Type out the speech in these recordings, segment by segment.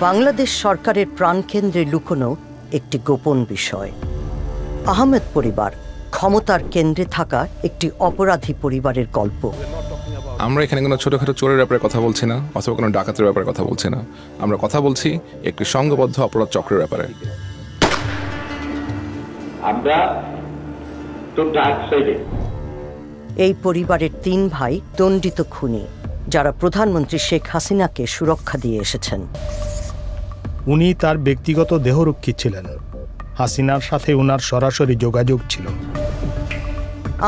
বাংলাদেশ সরকারের প্রাণকেন্দ্রে লুকোনো একটি গোপন বিষয়। আহমেদ পরিবার ক্ষমতার কেন্দ্রে থাকা একটি অপরাধী পরিবারের গল্প। আমরা এখানে কোনো ছোটখাটো চোরের ব্যাপারে কথা বলছি না, অথবা কোনো ডাকাতের ব্যাপারে কথা বলছি না। আমরা কথা বলছি একটি সংঘবদ্ধ অপরাধ চক্রের ব্যাপারে। এই পরিবারের ৩ ভাই দণ্ডিত খুনি, যারা প্রধানমন্ত্রী শেখ হাসিনাকে সুরক্ষা দিয়ে এসেছেন। উনি তার ব্যক্তিগত দেহরক্ষী ছিলেন। হাসিনার সাথে ওনার সরাসরি যোগাযোগ ছিল।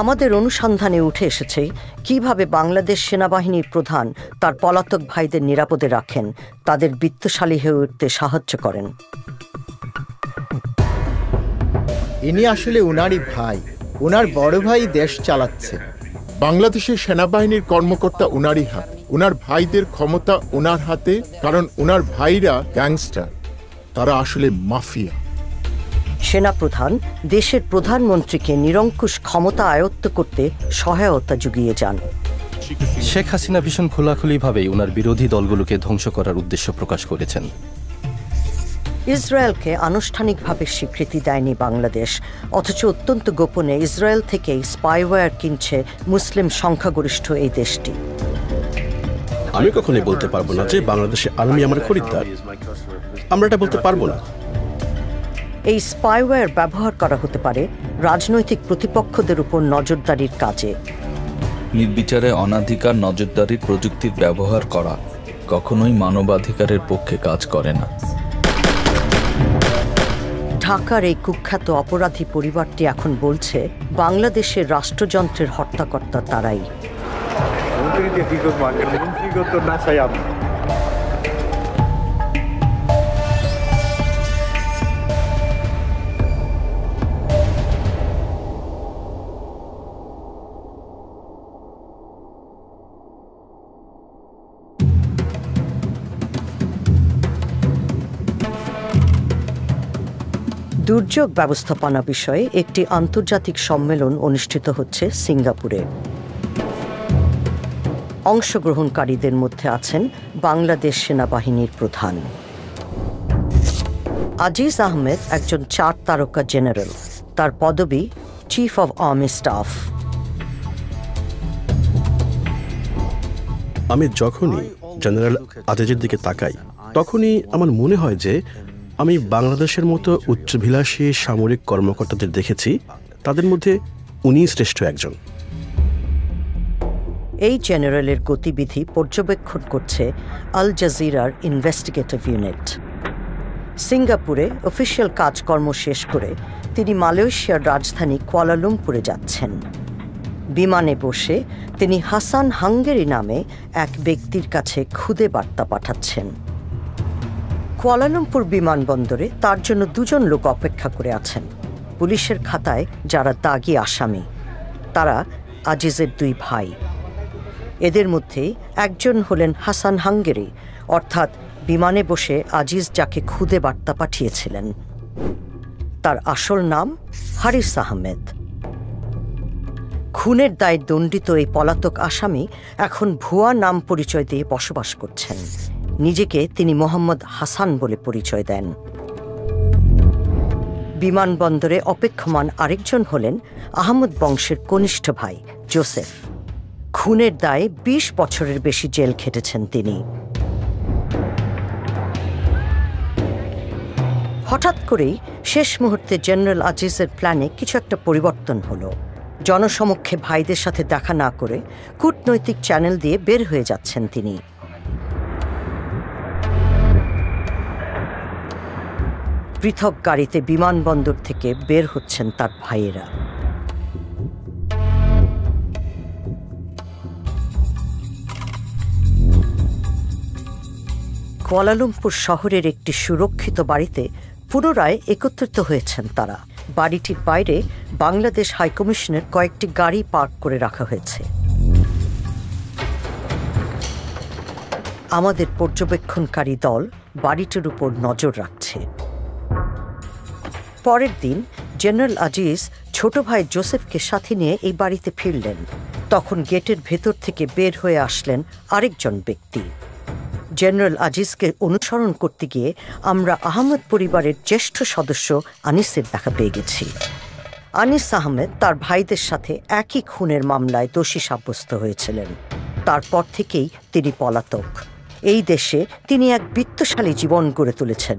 আমাদের অনুসন্ধানে উঠে এসেছে কিভাবে বাংলাদেশ সেনাবাহিনীর প্রধান তার পলাতক ভাইদের নিরাপদে রাখেন, তাদের বিত্তশালী হয়ে উঠতে সাহায্য করেন। ইনি আসলে উনারই ভাই। উনার বড় ভাই দেশ চালাচ্ছে। বাংলাদেশের সেনাবাহিনীর কর্মকর্তা উনারই হাত। উনার ভাইদের ক্ষমতা উনার হাতে, কারণ উনার ভাইরা গ্যাংস্টার, তারা আসলে মাফিয়া। সেনাপ্রধান দেশের প্রধানমন্ত্রীকে নিরঙ্কুশ ক্ষমতা আয়ত্ত করতে সহায়তা জুগিয়ে যান। শেখ হাসিনা ভীষণ খোলাখুলিভাবেই ওনার বিরোধী দলগুলোকে ধ্বংস করার উদ্দেশ্য প্রকাশ করেছেন। ইসরায়েলকে আনুষ্ঠানিকভাবে স্বীকৃতি দেয়নি বাংলাদেশ, অথচ অত্যন্ত গোপনে ইসরায়েল থেকেই স্পাইওয়্যার কিনছে মুসলিম সংখ্যাগরিষ্ঠ এই দেশটি। আমি কখনোই বলতে পারবো না যে বাংলাদেশের আর্মি আমার খরিদ্দার। আমরা এটা বলতে পারবো না। এই স্পাইওয়্যার ব্যবহার করা হতে পারে রাজনৈতিক প্রতিপক্ষদের উপর নজরদারির কাজে। নির্বিচারে অনাধিকার নজরদারির প্রযুক্তির ব্যবহার করা কখনোই মানবাধিকারের পক্ষে কাজ করে না। ঢাকার এই কুখ্যাত অপরাধী পরিবারটি এখন বলছে বাংলাদেশের রাষ্ট্রযন্ত্রের হত্যাকর্তা তারাই। দুর্যোগ ব্যবস্থাপনা বিষয়ে একটি আন্তর্জাতিক সম্মেলন অনুষ্ঠিত হচ্ছে সিঙ্গাপুরে। অংশগ্রহণকারীদের মধ্যে আছেন বাংলাদেশ সেনাবাহিনীর প্রধান আজিজ আহমেদ, একজন 4 তারকা জেনারেল। তার পদবি চিফ অব আর্মি স্টাফ। আমি যখনই জেনারেল আজিজের দিকে তাকাই, তখনই আমার মনে হয় যে আমি বাংলাদেশের মতো উচ্চাভিলাষী সামরিক কর্মকর্তাদের দেখেছি, তাদের মধ্যে উনি শ্রেষ্ঠ একজন। এই জেনারেলের গতিবিধি পর্যবেক্ষণ করছে আল জাজিরার ইনভেস্টিগেটিভ ইউনিট। সিঙ্গাপুরে অফিসিয়াল কাজকর্ম শেষ করে তিনি মালয়েশিয়ার রাজধানী কুয়ালালামপুরে যাচ্ছেন। বিমানে বসে তিনি হাসান হাঙ্গেরি নামে এক ব্যক্তির কাছে খুদে বার্তা পাঠাচ্ছেন। কুয়ালালামপুর বিমানবন্দরে তার জন্য 2 জন লোক অপেক্ষা করে আছেন, পুলিশের খাতায় যারা দাগি আসামি। তারা আজিজের 2 ভাই। এদের মধ্যে একজন হলেন হাসান হাঙ্গেরি, অর্থাৎ বিমানে বসে আজিজ যাকে খুদে বার্তা পাঠিয়েছিলেন। তার আসল নাম হারিস আহমেদ। খুনের দায়ে দণ্ডিত এই পলাতক আসামি এখন ভুয়া নাম পরিচয় দিয়ে বসবাস করছেন। নিজেকে তিনি মোহাম্মদ হাসান বলে পরিচয় দেন। বিমানবন্দরে অপেক্ষমান আরেকজন হলেন আহমদ বংশের কনিষ্ঠ ভাই জোসেফ। খুনের দায়ে 20 বছরের বেশি জেল খেটেছেন তিনি। হঠাৎ করেই শেষ মুহূর্তে জেনারেল আজিজের প্ল্যানে কিছু একটা পরিবর্তন হলো। জনসমক্ষে ভাইদের সাথে দেখা না করে কূটনৈতিক চ্যানেল দিয়ে বের হয়ে যাচ্ছেন তিনি। পৃথক গাড়িতে বিমানবন্দর থেকে বের হচ্ছেন তার ভাইয়েরা। কুয়ালালামপুর শহরের একটি সুরক্ষিত বাড়িতে পুনরায় একত্রিত হয়েছেন তারা। বাড়িটির বাইরে বাংলাদেশ হাইকমিশনের কয়েকটি গাড়ি পার্ক করে রাখা হয়েছে। আমাদের পর্যবেক্ষণকারী দল বাড়িটির উপর নজর রাখছে। পরের দিন জেনারেল আজিজ ছোট ভাই জোসেফকে সাথে নিয়ে এই বাড়িতে ফিরলেন। তখন গেটের ভেতর থেকে বের হয়ে আসলেন আরেকজন ব্যক্তি। জেনারেল আজিজকে অনুসরণ করতে গিয়ে আমরা আহমেদ পরিবারের জ্যেষ্ঠ সদস্য আনিসের দেখা পেয়ে গেছি। আনিস আহমেদ তার ভাইদের সাথে একই খুনের মামলায় দোষী সাব্যস্ত হয়েছিলেন। তারপর থেকেই তিনি পলাতক। এই দেশে তিনি এক বিত্তশালী জীবন গড়ে তুলেছেন।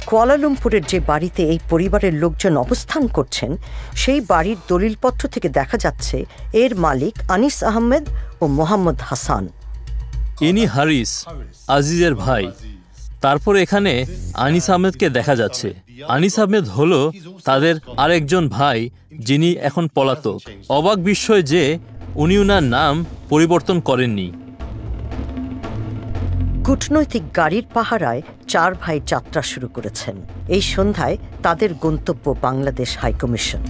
কুয়ালালামপুরের যে বাড়িতে এই পরিবারের লোকজন অবস্থান করছেন, সেই বাড়ির দলিলপত্র থেকে দেখা যাচ্ছে এর মালিক আনিস আহমেদ ও মোহাম্মদ হাসান। ইনি হারিস, আজিজের ভাই। তারপর এখানে আনিস আহমেদকে দেখা যাচ্ছে। আনিস আহমেদ হলো তাদের আরেকজন ভাই, যিনি এখন পলাতক। অবাক বিষয় যে উনি উনার নাম পরিবর্তন করেননি। কূটনৈতিক গাড়ির পাহারায় 4 ভাই যাত্রা শুরু করেছেন। এই সন্ধ্যায় তাদের গন্তব্য বাংলাদেশ হাইকমিশন।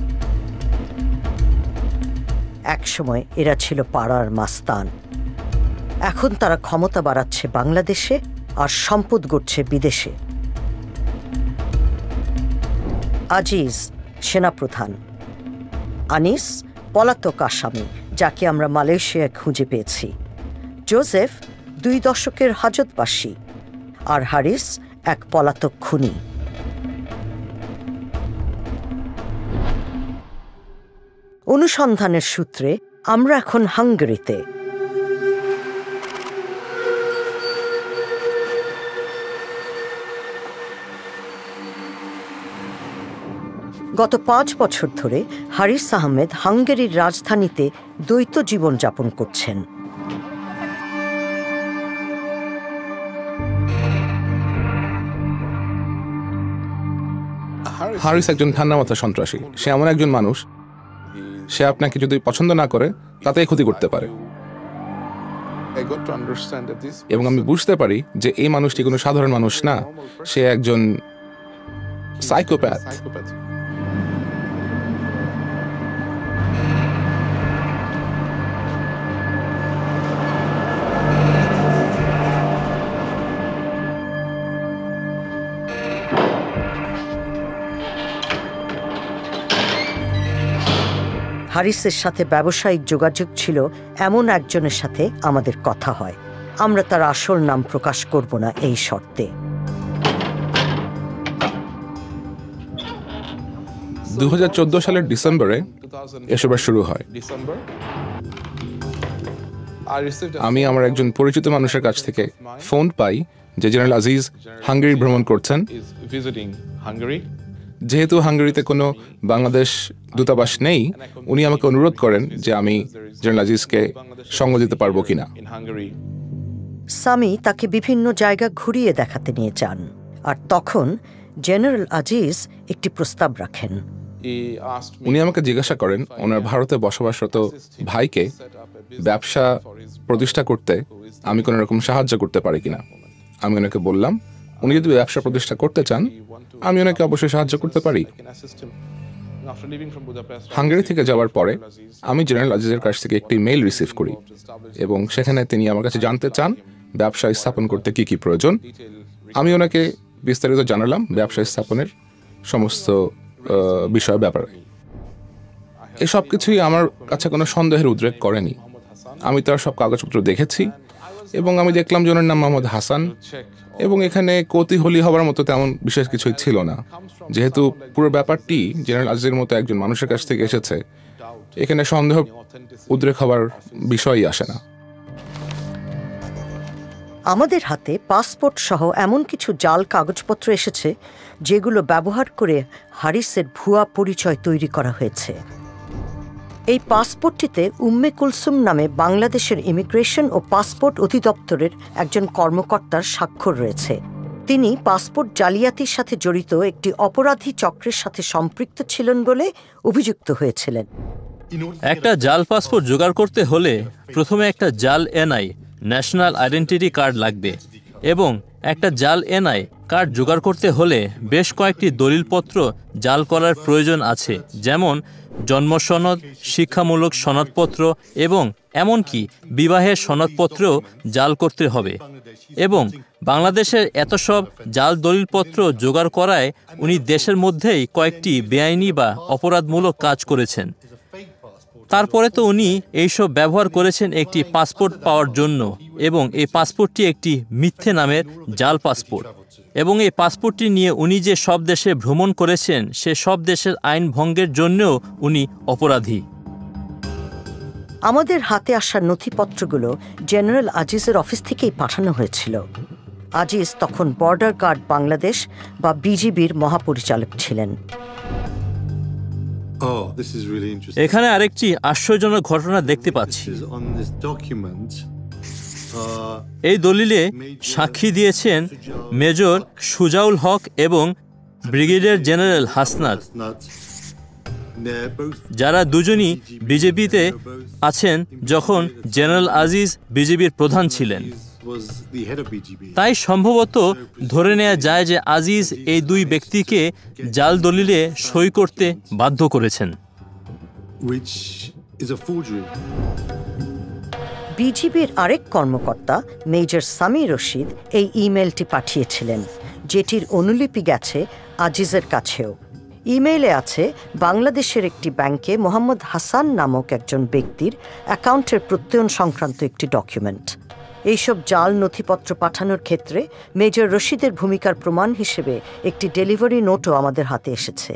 একসময় এরা ছিল পাড়ার মাস্তান। এখন তারা ক্ষমতা বাড়াচ্ছে বাংলাদেশে আর সম্পদ গড়ছে বিদেশে। আজিজ সেনাপ্রধান, আনিস পলাতক আসামি, যাকে আমরা মালয়েশিয়ায় খুঁজে পেয়েছি। জোসেফ 2 দশকের হাজতবাসী, আর হারিস এক পলাতক খুনি। অনুসন্ধানের সূত্রে আমরা এখন হাঙ্গেরিতে। গত 5 বছর ধরে হারিস আহমেদ হাঙ্গেরির রাজধানীতে দ্বৈত জীবনযাপন করছেন। হারিস একজন ঠান্ডা মাথা সন্ত্রাসী। সে এমন একজন মানুষ, সে আপনাকে যদি পছন্দ না করে তাতেই ক্ষতি করতে পারে। এবং আমি বুঝতে পারি যে এই মানুষটি কোনো সাধারণ মানুষ না, সে একজন সাইকোপ্যাথ। হারিসের সাথে ব্যবসায়িক যোগাযোগ ছিল এমন একজনের সাথে আমাদের কথা হয়। আমরা তার আসল নাম প্রকাশ করব না এই শর্তে। 2014 সালের ডিসেম্বরে এসবের শুরু হয়। আমি আমার একজন পরিচিত মানুষের কাছ থেকে ফোন পাই যে জেনারেল আজিজ হাঙ্গেরি ভ্রমণ করছেন। যেহেতু হাঙ্গেরিতে কোনো বাংলাদেশ দূতাবাস নেই, উনি আমাকে অনুরোধ করেন যে আমি জেনারেল আজিজকে সঙ্গ দিতে পারবো কিনা। সামি তাকে বিভিন্ন জায়গা ঘুরিয়ে দেখাতে নিয়ে যান, আর তখন জেনারেল আজিজ একটি প্রস্তাব রাখেন। উনি আমাকে জিজ্ঞাসা করেন ওনার ভারতে বসবাসরত ভাইকে ব্যবসা প্রতিষ্ঠা করতে আমি কোনো রকম সাহায্য করতে পারি কিনা। আমি ওনাকে বললাম, উনি যদি ব্যবসা প্রতিষ্ঠা করতে চান আমি ওনাকে অবশ্যই সাহায্য করতে পারি। হাঙ্গেরি থেকে যাওয়ার পরে আমি জেনারেল আজিজের কাছ থেকে একটি মেইল রিসিভ করি এবং সেখানে তিনি আমার কাছে জানতে চান ব্যবসা স্থাপন করতে কি কি প্রয়োজন। আমি ওনাকে বিস্তারিত জানালাম ব্যবসা স্থাপনের সমস্ত বিষয় ব্যাপারে। এসব কিছুই আমার কাছে কোনো সন্দেহের উদ্রেক করেনি। আমি তার সব কাগজপত্র দেখেছি এবং আমি দেখলাম যে ওনার নাম মোহাম্মদ হাসান, এবং এখানে কৌতূহলী হওয়ার মতো তেমন বিশেষ কিছুই ছিল না। যেহেতু পুরো ব্যাপারটি জেনারেল আজিজের মতো একজন মানুষের কাছ থেকে এসেছে, এখানে সন্দেহ উদ্রেক হওয়ার বিষয়ই আসে না। আমাদের হাতে পাসপোর্ট সহ এমন কিছু জাল কাগজপত্র এসেছে যেগুলো ব্যবহার করে হারিসের ভুয়া পরিচয় তৈরি করা হয়েছে। এই পাসপোর্টটিতে উম্মে কুলসুম নামে বাংলাদেশের ইমিগ্রেশন ও পাসপোর্ট অধিদপ্তরের একজন কর্মকর্তার স্বাক্ষর রয়েছে। তিনি পাসপোর্ট জালিয়াতির সাথে জড়িত একটি অপরাধী চক্রের সাথে সম্পৃক্ত ছিলেন বলে অভিযুক্ত হয়েছিলেন। একটা জাল পাসপোর্ট জোগাড় করতে হলে প্রথমে একটা জাল এনআই ন্যাশনাল আইডেন্টিটি কার্ড লাগবে, এবং একটা জাল এনআই কার্ড জোগাড় করতে হলে বেশ কয়েকটি দলিলপত্র জাল করার প্রয়োজন আছে, যেমন জন্ম সনদ, শিক্ষামূলক সনদপত্র এবং এমনকি বিবাহের সনদপত্রও জাল করতে হবে। এবং বাংলাদেশের এত সব জাল দলিলপত্র জোগাড় করায় উনি দেশের মধ্যেই কয়েকটি বেআইনি বা অপরাধমূলক কাজ করেছেন। তারপরে তো উনি এইসব ব্যবহার করেছেন একটি পাসপোর্ট পাওয়ার জন্য, এবং এই পাসপোর্টটি একটি মিথ্যে নামের জাল পাসপোর্ট, এবং এই পাসপোর্টটি নিয়ে উনি যে সব দেশে ভ্রমণ করেছেন সে সব দেশের আইন ভঙ্গের জন্যও উনি অপরাধী। আমাদের হাতে আসা নথিপত্রগুলো জেনারেল আজিজের অফিস থেকেই পাঠানো হয়েছিল। আজিজ তখন বর্ডার গার্ড বাংলাদেশ বা বিজিবির মহাপরিচালক ছিলেন। এখানে আরেকটি আশ্চর্যজনক ঘটনা দেখতে পাচ্ছি। এই দলিলে সাক্ষী দিয়েছেন মেজর সুজাউল হক এবং ব্রিগেডিয়ার জেনারেল হাসনাত, যারা দুজনই বিজেপিতে আছেন যখন জেনারেল আজিজ বিজেপির প্রধান ছিলেন। তাই সম্ভবত ধরে নেওয়া যায় যে আজিজ এই দুই ব্যক্তিকে জাল দলিলে সই করতে বাধ্য করেছেন। বিজিবির আরেক কর্মকর্তা মেজর সামি রশিদ এই ইমেলটি পাঠিয়েছিলেন, যেটির অনুলিপি গেছে আজিজের কাছেও। ইমেইলে আছে বাংলাদেশের একটি ব্যাংকে মোহাম্মদ হাসান নামক একজন ব্যক্তির অ্যাকাউন্টের প্রত্যয়ন সংক্রান্ত একটি ডকুমেন্ট। এইসব জাল নথিপত্র পাঠানোর ক্ষেত্রে মেজর রশিদের ভূমিকার প্রমাণ হিসেবে একটি ডেলিভারি নোটও আমাদের হাতে এসেছে।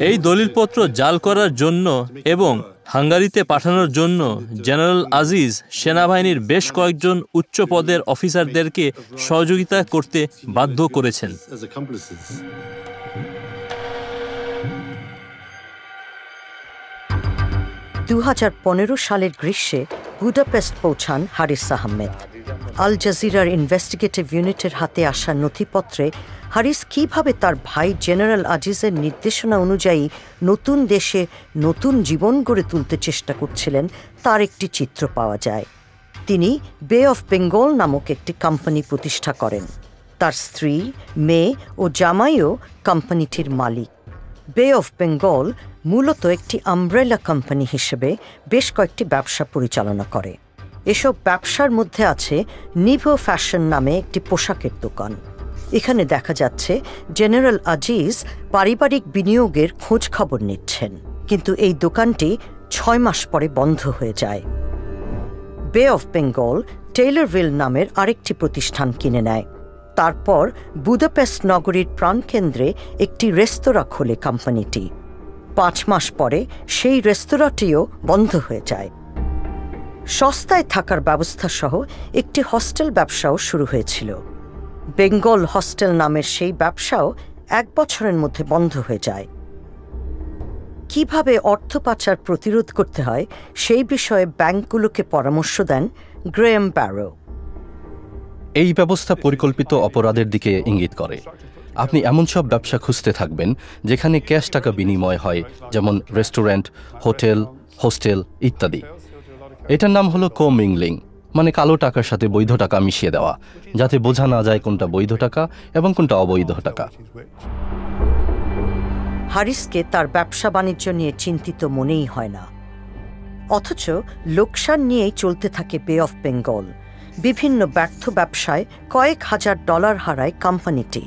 এই দলিলপত্র জাল করার জন্য এবং হাঙ্গারিতে পাঠানোর জন্য জেনারেল আজিজ সেনাবাহিনীর বেশ কয়েকজন উচ্চ পদের অফিসারদেরকে সহযোগিতা করতে বাধ্য করেছেন। 2015 সালের গ্রীষ্মে বুদাপেস্ট পৌঁছান হারিস আহমেদ। আল জাজিরার ইনভেস্টিগেটিভ ইউনিটের হাতে আসা নথিপত্রে হারিস কিভাবে তার ভাই জেনারেল আজিজের নির্দেশনা অনুযায়ী নতুন দেশে নতুন জীবন গড়ে তুলতে চেষ্টা করছিলেন তার একটি চিত্র পাওয়া যায়। তিনি বে অফ বেঙ্গল নামক একটি কোম্পানি প্রতিষ্ঠা করেন। তার স্ত্রী, মেয়ে ও জামাইও কোম্পানিটির মালিক। বে অফ বেঙ্গল মূলত একটি আমব্রেলা কোম্পানি হিসেবে বেশ কয়েকটি ব্যবসা পরিচালনা করে। এসব ব্যবসার মধ্যে আছে নিভো ফ্যাশন নামে একটি পোশাকের দোকান। এখানে দেখা যাচ্ছে জেনারেল আজিজ পারিবারিক বিনিয়োগের খোঁজ খবর নিচ্ছেন, কিন্তু এই দোকানটি 6 মাস পরে বন্ধ হয়ে যায়। বে অফ বেঙ্গল টেইলরভিল নামের আরেকটি প্রতিষ্ঠান কিনে নেয়। তারপর বুদাপেস্ট নগরীর প্রাণকেন্দ্রে একটি রেস্তোরাঁ খোলে কোম্পানিটি। 5 মাস পরে সেই রেস্তোরাঁটিও বন্ধ হয়ে যায়। সস্তায় থাকার ব্যবস্থা সহ একটি হস্টেল ব্যবসাও শুরু হয়েছিল। বেঙ্গল হস্টেল নামের সেই ব্যবসাও 1 বছরের মধ্যে বন্ধ হয়ে যায়। কিভাবে অর্থ পাচার প্রতিরোধ করতে হয় সেই বিষয়ে ব্যাংকগুলোকে পরামর্শ দেন গ্রেয়াম ব্যারো। এই ব্যবস্থা পরিকল্পিত অপরাধের দিকে ইঙ্গিত করে। আপনি এমন সব ব্যবসা খুঁজতে থাকবেন যেখানে ক্যাশ টাকা বিনিময় হয়, যেমন রেস্টুরেন্ট, হোটেল, হোস্টেল ইত্যাদি। এটার নাম হলো কমিংলিং, মানে কালো টাকার সাথে বৈধ টাকা মিশিয়ে দেওয়া, যাতে বোঝা না যায় কোনটা বৈধ টাকা এবং কোনটা অবৈধ টাকা। হারিসকে তার ব্যবসা বাণিজ্য নিয়ে চিন্তিত মনেই হয় না, অথচ লোকসান নিয়েই চলতে থাকে বে অফ বেঙ্গল। বিভিন্ন ব্যর্থ ব্যবসায় কয়েক হাজার ডলার হারায় কোম্পানিটি।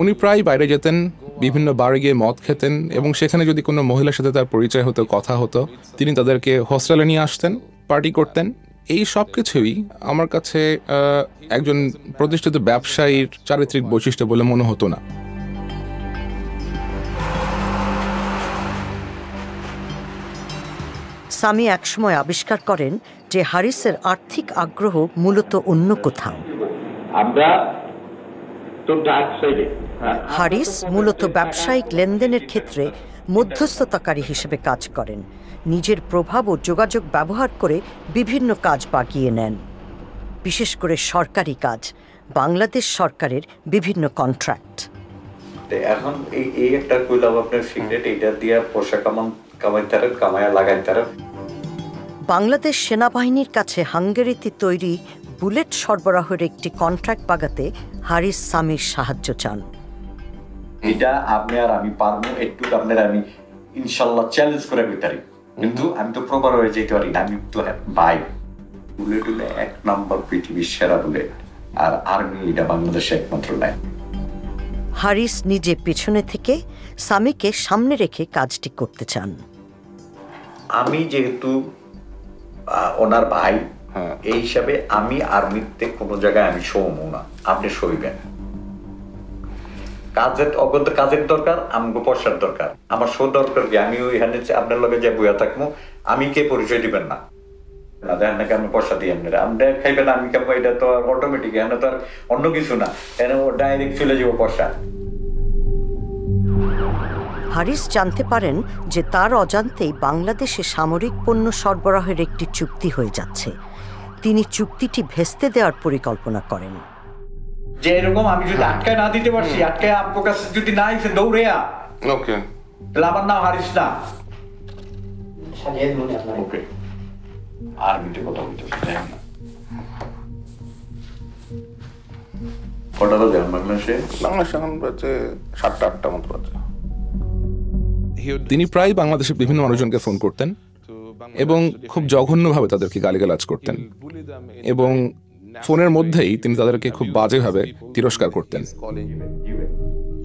উনি প্রায় বাইরে যেতেন, বিভিন্ন বারে গিয়ে মদ খেতেন, এবং সেখানে যদি কোনো মহিলার সাথে তার পরিচয় হতো, কথা হতো, তিনি তাদেরকে হোস্টেলে নিয়ে আসতেন, পার্টি করতেন। এই সব কিছুই আমার কাছে একজন প্রতিষ্ঠিত ব্যবসায়ীর চারিত্রিক বৈশিষ্ট্য বলে মনে হতো না। সামি একসময় আবিষ্কার করেন যে হারিসের আর্থিক আগ্রহ মূলত অন্য কোথাও। হারিস মূলত ব্যবসায়িক লেনদেনের ক্ষেত্রে মধ্যস্থতাকারী হিসেবে কাজ করেন। নিজের প্রভাব ও যোগাযোগ ব্যবহার করে বিভিন্ন কাজ বাগিয়ে নেন, বিশেষ করে সরকারি কাজ, বাংলাদেশ সরকারের বিভিন্ন কন্ট্রাক্ট। এখন এই একটা কইলাম আপনার সিগারেট, এটা দিয়ে পয়সা কামাইয়া লাগাইতারেন। বাংলাদেশ সেনাবাহিনীর কাছে হাঙ্গেরিতে তৈরি বুলেট সরবরাহের একটি কন্ট্রাক্ট বাগাতে হারিস সামির সাহায্য চান। এটা আপনি আর আমি পারবো, একটু আপনার আমি ইনশাল্লাহ চ্যালেঞ্জ করে বিতারি, কিন্তু আমি তো প্রপার হয়ে যেতে পারি না। আমি তো ভাই বুলেট হলে 1 নম্বর পৃথিবীর সেরা বুলেট, আর আর্মি এটা বাংলাদেশে একমাত্র নাই। হারিস নিজে পেছনে থেকে সামিকে সামনে রেখে কাজটি করতে চান। আমি যেহেতু ওনার ভাই, এই হিসাবে আমি আর্মিতে কোনো জায়গায় আমি শোবো না, আপনি শইবেন। কাজের দরকার, আমাকে পয়সার দরকার। আমার শো দরকার কি? আমি ওইখানে আপনার লগে যে বইয়া থাকবো, আমি কে পরিচয় দিবেন না, না দেখেন নাকি আমি পয়সা দিই আপনারা, আপনি খাইবেন আমি খাবো, এটা তো আর অটোমেটিক, এখানে তো আর অন্য কিছু না, এখানে ডাইরেক্ট চলে যাবো পয়সা। হারিস জানতে পারেন যে তার অজান্তেই বাংলাদেশে সামরিক পণ্য সরবরাহের একটি চুক্তি হয়ে যাচ্ছে। তিনি চুক্তিটি ভেস্তে দেওয়ার পরিকল্পনা করেন। যে এরকম আমি যদি আটকায় না দিতে পারছি, আটকায় আপনার কাছে যদি না এসে দৌড়ে ওকে, তাহলে আমার নাম হারিস না। ওকে, আর্মিতে কথা বলতে না। কটা বাজে বাংলাদেশে? বাংলাদেশে এখন বাজে 7টা-8টা মতো বাজে। তিনি প্রায় বাংলাদেশের বিভিন্ন মানুষজনকে ফোন করতেন এবং খুব জঘন্যভাবে তাদেরকে গালিগালাজ করতেন, এবং ফোনের মধ্যেই তিনি তাদেরকে খুব বাজেভাবে তিরস্কার করতেন।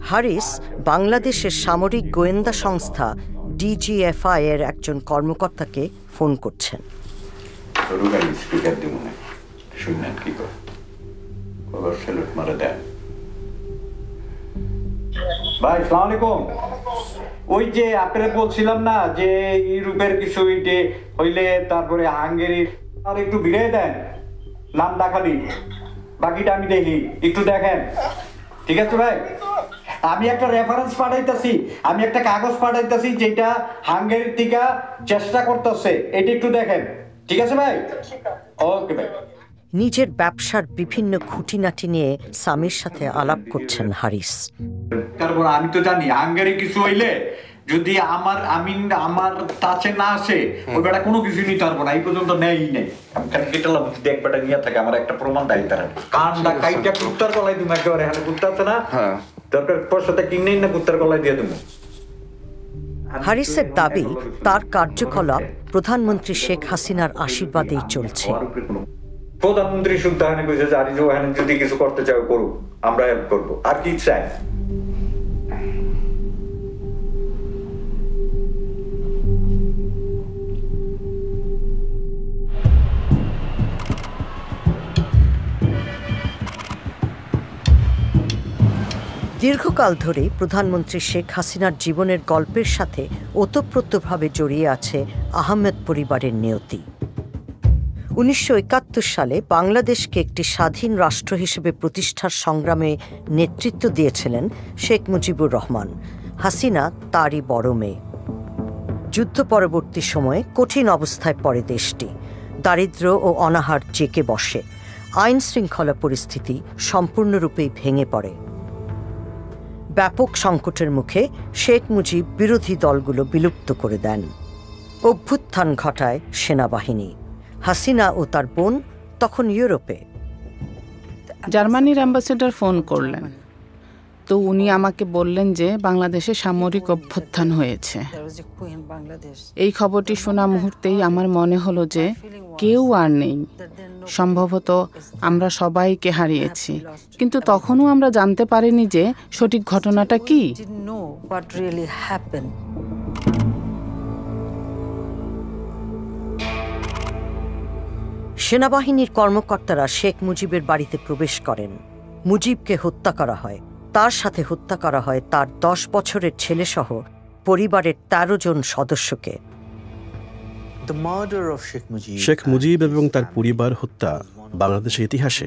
হারিস বাংলাদেশের সামরিক গোয়েন্দা সংস্থা ডিজিএফআই এর একজন কর্মকর্তাকে ফোন করছেন। ভাই সালাম আলাইকুম। ওই যে আপনারা বলছিলাম না যে ইউরোপের কিছু হইলে তারপরে হাঙ্গেরি, আর একটু ভিড়ে দেন নাম দেখালি, বাকিটা আমি দেখি, একটু দেখেন। ঠিক আছে ভাই, আমি একটা রেফারেন্স পাঠাইতেছি, আমি একটা কাগজ পাঠাইতেছি যেটা হাঙ্গেরির থেকে চেষ্টা করতেছে, এটা একটু দেখেন। ঠিক আছে ভাই? ওকে ভাই। নিজের ব্যবসার বিভিন্ন খুঁটিনাটি নিয়ে সামির সাথে আলাপ করছেন হারিস। তারপর আমি তো জানি হাঙ্গেরি কিছু হইলে যদি আমার টাচে না আসে, ওই বেটা কোনো কিছু নিতে পারবো না, এই পর্যন্ত নেই নেই। আমি খালি কেটালাম যদি এক বেটা নিয়ে থাকে, আমার একটা প্রমাণ দায়ী তারা কানটা কাইটা কুত্তার গলায় তুমি একেবারে, এখানে কুত্তা আছে না, দরকার পয়সাটা কিনেই না কুত্তার গলায় দিয়ে দেবো। হারিসের দাবি তার কার্যকলাপ প্রধানমন্ত্রী শেখ হাসিনার আশীর্বাদেই চলছে। প্রধানমন্ত্রী শুনতে হানি কইছে যে আরিজ ওখানে যদি কিছু করতে চাও করুক, আমরা হেল্প করবো, আর কি চাই। দীর্ঘকাল ধরে প্রধানমন্ত্রী শেখ হাসিনার জীবনের গল্পের সাথে ওতপ্রোতভাবে জড়িয়ে আছে আহমেদ পরিবারের নিয়তি। 1971 সালে বাংলাদেশকে একটি স্বাধীন রাষ্ট্র হিসেবে প্রতিষ্ঠার সংগ্রামে নেতৃত্ব দিয়েছিলেন শেখ মুজিবুর রহমান। হাসিনা তারই বড় মেয়ে। যুদ্ধ পরবর্তী সময়ে কঠিন অবস্থায় পড়ে দেশটি। দারিদ্র্য ও অনাহার জেঁকে বসে। আইন শৃঙ্খলা পরিস্থিতি সম্পূর্ণরূপেই ভেঙে পড়ে। ব্যাপক সংকটের মুখে শেখ মুজিব বিরোধী দলগুলো বিলুপ্ত করে দেন। অভ্যুত্থান ঘটায় সেনাবাহিনী। হাসিনা ও তার বোন তখন ইউরোপে। জার্মানির অ্যাম্বাসেডর ফোন করলেন, তো উনি আমাকে বললেন যে বাংলাদেশে সামরিক অভ্যুত্থান হয়েছে। এই খবরটি শোনা মুহূর্তেই আমার মনে হলো যে কেউ আর নেই, সম্ভবত আমরা সবাইকে হারিয়েছি, কিন্তু তখনও আমরা জানতে পারিনি যে সঠিক ঘটনাটা কি। সেনাবাহিনীর কর্মকর্তারা শেখ মুজিবের বাড়িতে প্রবেশ করেন। মুজিবকে হত্যা করা হয়। তার সাথে হত্যা করা হয় তার 10 বছরের ছেলেসহ পরিবারের 13 জন সদস্যকে। শেখ মুজিব এবং তার পরিবার হত্যা বাংলাদেশের ইতিহাসে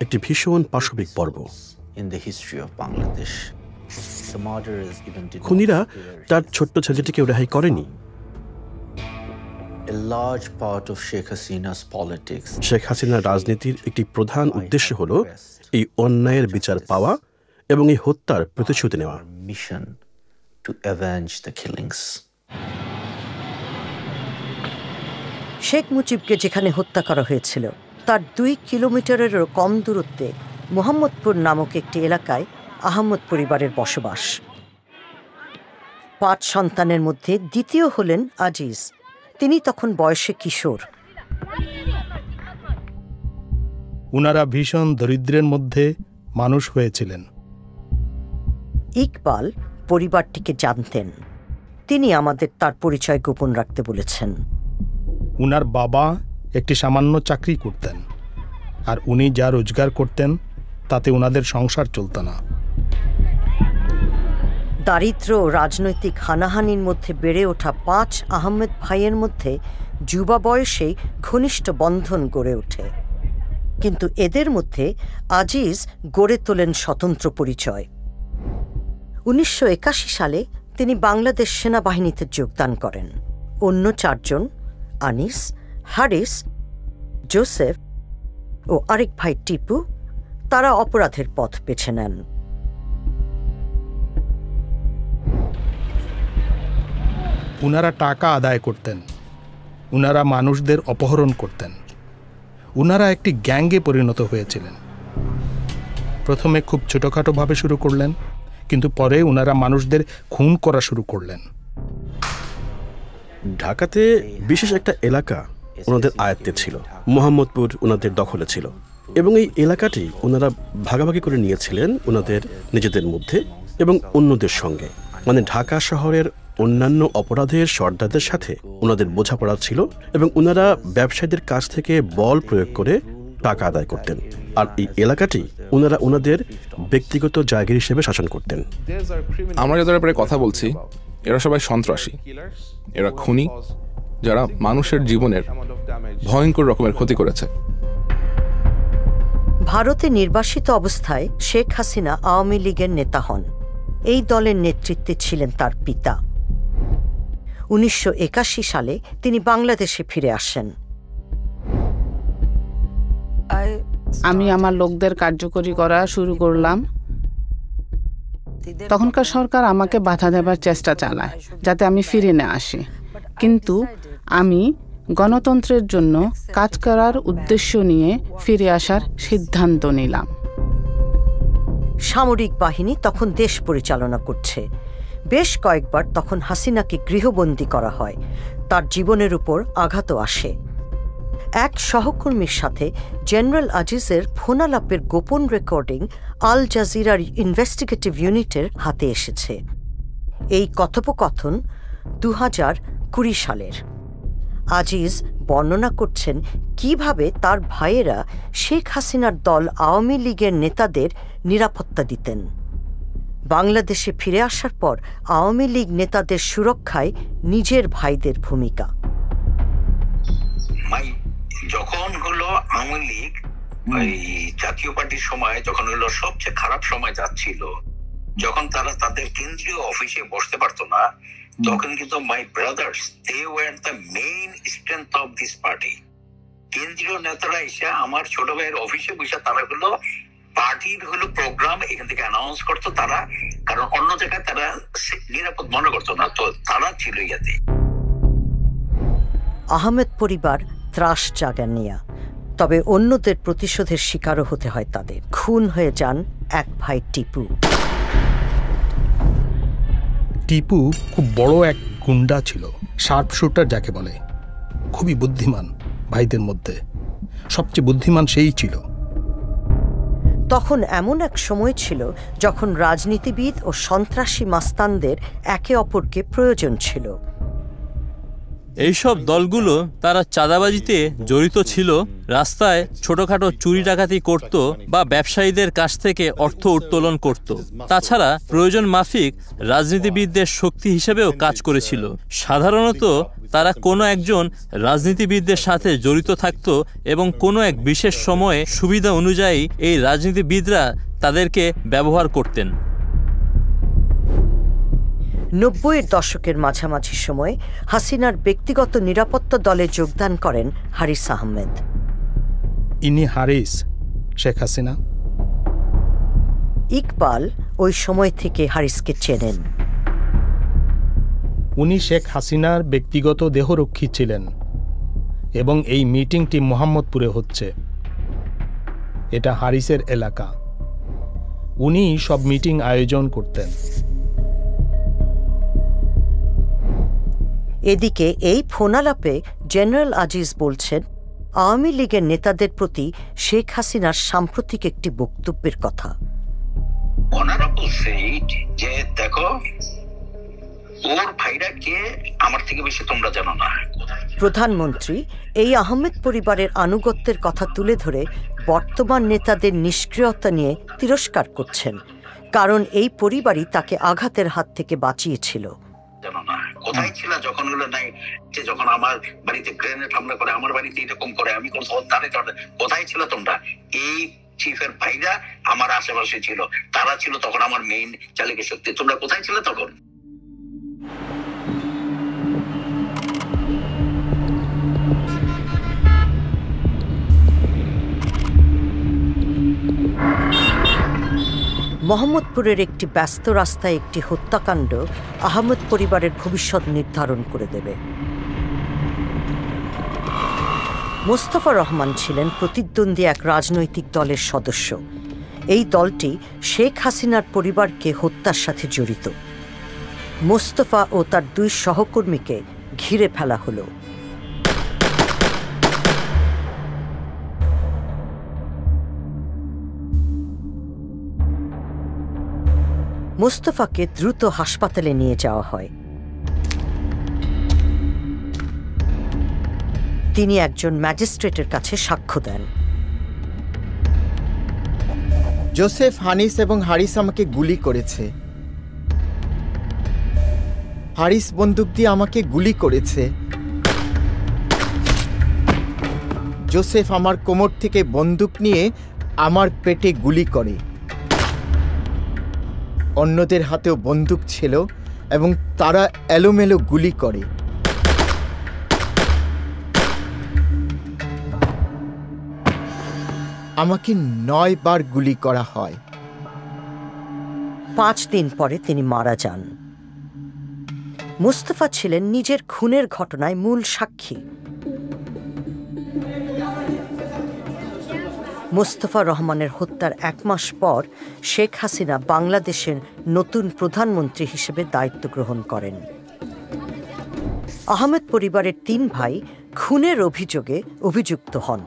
একটি ভীষণ পাশবিক পর্ব। খুনিরা তার ছোট্ট ছেলেটিকে রেহাই করেনি। শেখ হাসিনার রাজনীতির একটি প্রধান উদ্দেশ্য হল এই অন্যায়ের বিচার পাওয়া এবং এই হত্যার প্রতিশোধ নেওয়া। শেখ মুজিবকে যেখানে হত্যা করা হয়েছিল তার 2 কিলোমিটারেরও কম দূরত্বে মোহাম্মদপুর নামক একটি এলাকায় আহমদ পরিবারের বসবাস। 5 সন্তানের মধ্যে দ্বিতীয় হলেন আজিজ। তিনি তখন বয়সে কিশোর। উনারা ভীষণ দরিদ্রের মধ্যে মানুষ হয়েছিলেন। ইকবাল পরিবারটিকে জানতেন। তিনি আমাদের তার পরিচয় গোপন রাখতে বলেছেন। উনার বাবা একটি সামান্য চাকরি করতেন, আর উনি যা রোজগার করতেন তাতে উনাদের সংসার চলত না। দারিদ্র্য ও রাজনৈতিক হানাহানির মধ্যে বেড়ে ওঠা 5 আহমেদ ভাইয়ের মধ্যে যুবা বয়সেই ঘনিষ্ঠ বন্ধন গড়ে ওঠে। কিন্তু এদের মধ্যে আজিজ গড়ে তোলেন স্বতন্ত্র পরিচয়। 1981 সালে তিনি বাংলাদেশ সেনাবাহিনীতে যোগদান করেন। অন্য 4 জন, আনিস, হারিস, জোসেফ ও আরেক ভাই টিপু, তারা অপরাধের পথ বেছে নেন। উনারা টাকা আদায় করতেন, উনারা মানুষদের অপহরণ করতেন, উনারা একটি গ্যাংয়ে পরিণত হয়েছিলেন। প্রথমে খুব ছোটোখাটোভাবে শুরু করলেন, কিন্তু পরে উনারা মানুষদের খুন করা শুরু করলেন। ঢাকাতে বিশেষ একটা এলাকা ওনাদের আয়ত্তে ছিল, মোহাম্মদপুর ওনাদের দখলে ছিল, এবং এই এলাকাটি ওনারা ভাগাভাগি করে নিয়েছিলেন ওনাদের নিজেদের মধ্যে এবং অন্যদের সঙ্গে। মানে ঢাকা শহরের অন্যান্য অপরাধের সর্দারদের সাথে ওনাদের বোঝাপড়া ছিল, এবং ওনারা ব্যবসায়ীদের কাছ থেকে বল প্রয়োগ করে টাকা আদায় করতেন। আর এই এলাকাটি ওনারা ওনাদের ব্যক্তিগত জায়গা হিসেবে শাসন করতেন। আমরা যাদের ব্যাপারে কথা বলছি এরা সবাই সন্ত্রাসী, এরা খুনি, যারা মানুষের জীবনের ভয়ঙ্কর রকমের ক্ষতি করেছে। ভারতে নির্বাসিত অবস্থায় শেখ হাসিনা আওয়ামী লীগের নেতা হন। এই দলের নেতৃত্বে ছিলেন তার পিতা। 1981 সালে তিনি বাংলাদেশে ফিরে আসেন। আমি আমার লোকদের কার্যকরী করা শুরু করলাম। তখনকার সরকার আমাকে বাধা দেবার চেষ্টা চালায় যাতে আমি ফিরে না আসি, কিন্তু আমি গণতন্ত্রের জন্য কাজ করার উদ্দেশ্য নিয়ে ফিরে আসার সিদ্ধান্ত নিলাম। সামরিক বাহিনী তখন দেশ পরিচালনা করছে। বেশ কয়েকবার তখন হাসিনাকে গৃহবন্দী করা হয়, তার জীবনের উপর আঘাতও আসে। এক সহকর্মীর সাথে জেনারেল আজিজের ফোনালাপের গোপন রেকর্ডিং আল জাজিরার ইনভেস্টিগেটিভ ইউনিটের হাতে এসেছে। এই কথোপকথন 2020 সালের। আজিজ বর্ণনা করছেন কিভাবে তার ভাইয়েরা শেখ হাসিনার দল আওয়ামী লীগের নেতাদের নিরাপত্তা দিতেন। বাংলাদেশে ফিরে আসার পর আওয়ামী লীগ নেতাদের সুরক্ষায় নিজের ভাইদের ভূমিকা। যখন হলো আওয়ামী লীগ ওই জাতীয় পার্টির সময়, যখন হলো সবচেয়ে খারাপ সময় যাচ্ছিল, যখন তারা তাদের কেন্দ্রীয় অফিসে বসতে পারতো না, তখন কিন্তু my brothers they were the main strength of this party. কেন্দ্রীয় নেতারা এসে আমার ছোট ভাইয়ের অফিসে বসে তারা হলো পার্টির হলো প্রোগ্রাম এখান থেকে অ্যানাউন্স করতো তারা, কারণ অন্য জায়গায় তারা নিরাপদ মনে করতো না, তো তারা ছিল ইয়াতে। আহমেদ পরিবার ত্রাস জাগানিয়া, তবে অন্যদের প্রতিশোধের শিকারও হতে হয় তাদের। খুন হয়ে যান এক ভাই টিপু। টিপু খুব বড় এক গুন্ডা ছিল, শার্প শুটার যাকে বলে, খুবই বুদ্ধিমান। ভাইদের মধ্যে সবচেয়ে বুদ্ধিমান সেই ছিল। তখন এমন এক সময় ছিল যখন রাজনীতিবিদ ও সন্ত্রাসী মাস্তানদের একে অপরকে প্রয়োজন ছিল। এইসব দলগুলো তারা চাঁদাবাজিতে জড়িত ছিল, রাস্তায় ছোটখাটো চুরি ডাকাতি করত বা ব্যবসায়ীদের কাছ থেকে অর্থ উত্তোলন করত। তাছাড়া প্রয়োজন মাফিক রাজনীতিবিদদের শক্তি হিসেবেও কাজ করেছিল। সাধারণত তারা কোনো একজন রাজনীতিবিদদের সাথে জড়িত থাকত এবং কোনো এক বিশেষ সময়ে সুবিধা অনুযায়ী এই রাজনীতিবিদরা তাদেরকে ব্যবহার করতেন। 90-এর দশকের মাঝামাঝি সময়ে হাসিনার ব্যক্তিগত নিরাপত্তা দলে যোগদান করেন হারিস আহমেদ। ইনি হারিস, শেখ হাসিনা। ইকবাল ওই সময় থেকে হারিসকে চেনেন। উনি শেখ হাসিনার ব্যক্তিগত দেহরক্ষী ছিলেন এবং এই মিটিংটি মোহাম্মদপুরে হচ্ছে। এটা হারিসের এলাকা। উনি সব মিটিং আয়োজন করতেন। এদিকে এই ফোনালাপে জেনারেল আজিজ বলছেন আওয়ামী লীগের নেতাদের প্রতি শেখ হাসিনার সাম্প্রতিক একটি বক্তব্যের কথা। অনারেবল সেইড যে দেখো ওর ভাইরা কে আমার থেকে বেশি তোমরা জানো না, প্রধানমন্ত্রী এই আহমেদ পরিবারের আনুগত্যের কথা তুলে ধরে বর্তমান নেতাদের নিষ্ক্রিয়তা নিয়ে তিরস্কার করছেন, কারণ এই পরিবারই তাকে আঘাতের হাত থেকে বাঁচিয়েছিল। কোথায় ছিল যখন হলো নাই যে যখন আমার বাড়িতে গ্রেনেড হামলা করে, আমার বাড়িতে এরকম করে, আমি কোথায় ছিল তোমরা? এই চিফের ভাইরা আমার আশেপাশে ছিল, তারা ছিল তখন আমার মেইন চালিকা শক্তি। তোমরা কোথায় ছিল তখন? মোহাম্মদপুরের একটি ব্যস্ত রাস্তায় একটি হত্যাকাণ্ড আহমেদ পরিবারের ভবিষ্যৎ নির্ধারণ করে দেবে। মোস্তফা রহমান ছিলেন প্রতিদ্বন্দ্বী এক রাজনৈতিক দলের সদস্য। এই দলটি শেখ হাসিনার পরিবারকে হত্যার সাথে জড়িত। মোস্তফা ও তার 2 সহকর্মীকে ঘিরে ফেলা হলো। মোস্তফাকে দ্রুত হাসপাতালে নিয়ে যাওয়া হয়। তিনি একজন ম্যাজিস্ট্রেটের কাছে সাক্ষ্য দেন। জোসেফ, হানিস এবং হারিস আমাকে গুলি করেছে। হারিস বন্দুক দিয়ে আমাকে গুলি করেছে। জোসেফ আমার কোমর থেকে বন্দুক নিয়ে আমার পেটে গুলি করে। অন্যদের হাতেও বন্দুক ছিল এবং তারা এলোমেলো গুলি করে। আমাকে 9 বার গুলি করা হয়। 5 দিন পরে তিনি মারা যান। মুস্তফা ছিলেন নিজের খুনের ঘটনায় মূল সাক্ষী। মোস্তফা রহমানের হত্যার 1 মাস পর শেখ হাসিনা বাংলাদেশের নতুন প্রধানমন্ত্রী হিসেবে দায়িত্ব গ্রহণ করেন। আহমেদ পরিবারের 3 ভাই খুনের অভিযোগে অভিযুক্ত হন।